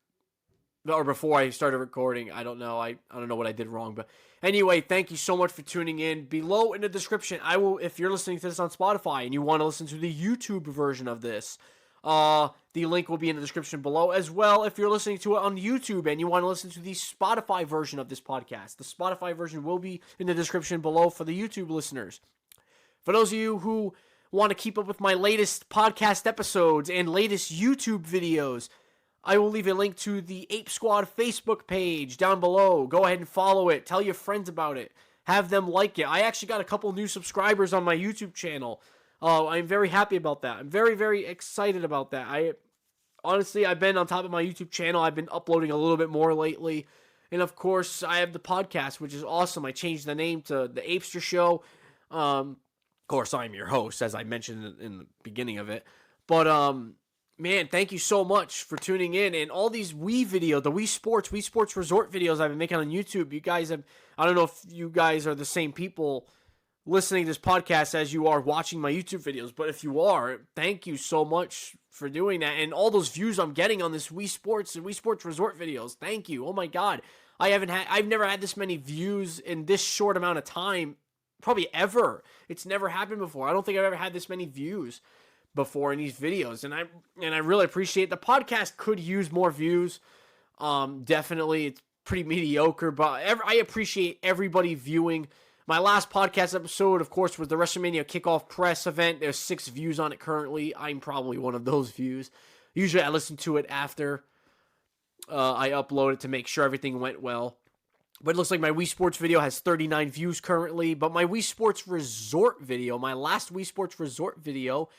Speaker 1: or before I started recording. I don't know. I don't know what I did wrong, but anyway, thank you so much for tuning in. Below in the description, I will, if you're listening to this on Spotify and you want to listen to the YouTube version of this, the link will be in the description below as well. If you're listening to it on YouTube and you want to listen to the Spotify version of this podcast, the Spotify version will be in the description below for the YouTube listeners. For those of you who want to keep up with my latest podcast episodes and latest YouTube videos, I will leave a link to the Ape Squad Facebook page down below. Go ahead and follow it. Tell your friends about it. Have them like it. I actually got a couple new subscribers on my YouTube channel. I'm very happy about that. I'm very, very excited about that. Honestly, I've been on top of my YouTube channel. I've been uploading a little bit more lately. And of course, I have the podcast, which is awesome. I changed the name to The Apester Show. Of course, I'm your host, as I mentioned in the beginning of it. But, man, thank you so much for tuning in. And all these Wii videos, the Wii Sports Resort videos I've been making on YouTube, you guys have, I don't know if you guys are the same people listening to this podcast as you are watching my YouTube videos, but if you are, thank you so much for doing that. And all those views I'm getting on this Wii Sports and Wii Sports Resort videos, thank you. Oh my God. I've never had this many views in this short amount of time, probably ever. It's never happened before. I don't think I've ever had this many views before in these videos, and I really appreciate the podcast. Could use more views. Definitely, it's pretty mediocre, but I appreciate everybody viewing. My last podcast episode, of course, was the WrestleMania Kickoff Press event. There's 6 views on it currently. I'm probably one of those views. Usually, I listen to it after I upload it to make sure everything went well. But it looks like my Wii Sports video has 39 views currently. But my Wii Sports Resort video, my last Wii Sports Resort video,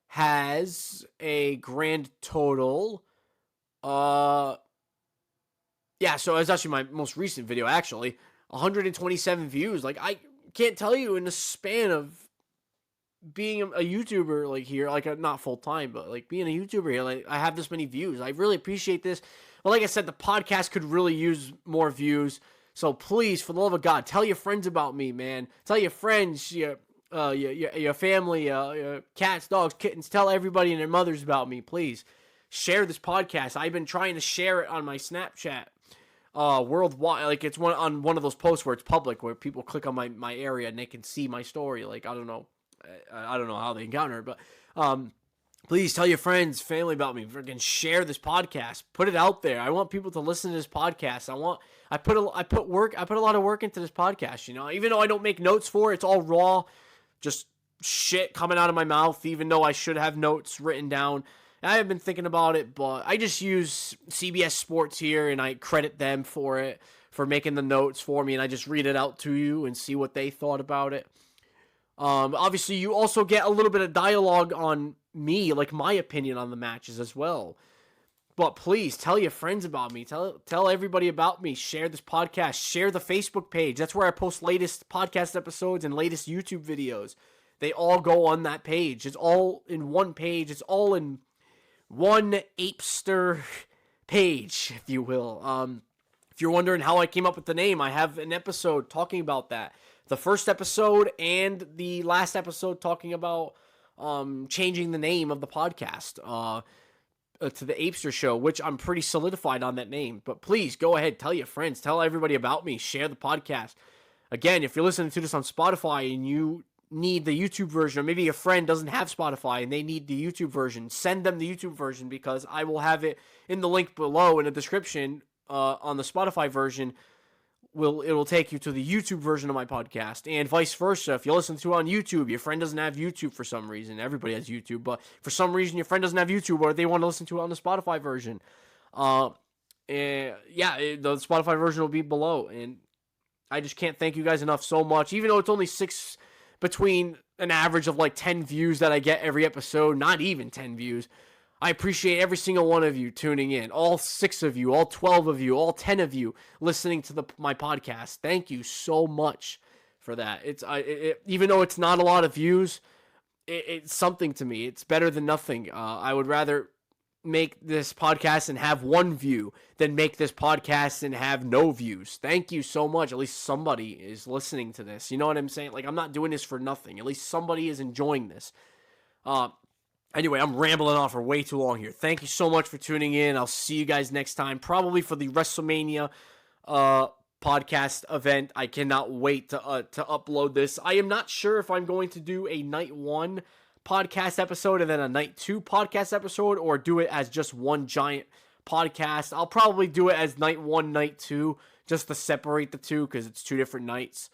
Speaker 1: has a grand total, so it's actually my most recent video, actually, 127 views. Like, I can't tell you, in the span of being a YouTuber, like, here, like, not full-time, but, like, being a YouTuber here, like, I have this many views. I really appreciate this. But like I said, the podcast could really use more views, so please, for the love of God, tell your friends about me, man. Tell your friends, your family, your cats, dogs, kittens. Tell everybody and their mothers about me, please. Share this podcast. I've been trying to share it on my Snapchat worldwide. Like, it's on one of those posts where it's public, where people click on my area and they can see my story. Like, I don't know how they encounter it, but please tell your friends, family about me. Freaking share this podcast. Put it out there. I want people to listen to this podcast. I put a lot of work into this podcast, you know. Even though I don't make notes for it, it's all raw. Just shit coming out of my mouth, even though I should have notes written down. I have been thinking about it, but I just use CBS Sports here, and I credit them for it, for making the notes for me, and I just read it out to you and see what they thought about it. Obviously, you also get a little bit of dialogue on me, like my opinion on the matches as well. But please, tell your friends about me. Tell everybody about me. Share this podcast. Share the Facebook page. That's where I post latest podcast episodes and latest YouTube videos. They all go on that page. It's all in one page. It's all in one Apester page, if you will. If you're wondering how I came up with the name, I have an episode talking about that. The first episode and the last episode talking about changing the name of the podcast to the Apester Show, which I'm pretty solidified on that name. But please, go ahead, tell your friends, tell everybody about me, share the podcast. Again, if you're listening to this on Spotify and you need the YouTube version, or maybe a friend doesn't have Spotify and they need the YouTube version, send them the YouTube version, because I will have it in the link below in the description. On the Spotify version, it'll take you to the YouTube version of my podcast, and vice versa. If you listen to it on YouTube, your friend doesn't have YouTube for some reason. Everybody has YouTube, but for some reason your friend doesn't have YouTube, or they want to listen to it on the Spotify version. The Spotify version will be below, and I just can't thank you guys enough so much. Even though it's only between an average of like 10 views that I get every episode, not even 10 views. I appreciate every single one of you tuning in, all 6 of you, all 12 of you, all 10 of you listening to my podcast. Thank you so much for that. Even though it's not a lot of views, it's something to me. It's better than nothing. I would rather make this podcast and have 1 view than make this podcast and have no views. Thank you so much. At least somebody is listening to this. You know what I'm saying? Like, I'm not doing this for nothing. At least somebody is enjoying this. Anyway, I'm rambling on for way too long here. Thank you so much for tuning in. I'll see you guys next time, probably for the WrestleMania podcast event. I cannot wait to upload this. I am not sure if I'm going to do a night 1 podcast episode and then a night 2 podcast episode, or do it as just one giant podcast. I'll probably do it as night 1, night 2, just to separate the two, because it's 2 different nights.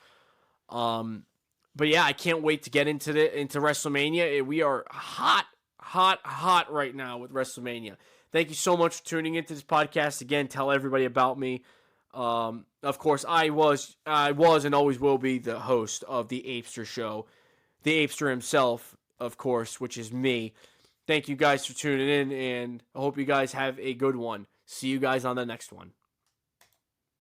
Speaker 1: But yeah, I can't wait to get into WrestleMania. We are hot right now with WrestleMania. Thank you so much for tuning into this podcast. Again, tell everybody about me. Of course, I was and always will be the host of the Apester Show. The Apester himself, of course, which is me. Thank you guys for tuning in, and I hope you guys have a good one. See you guys on the next one.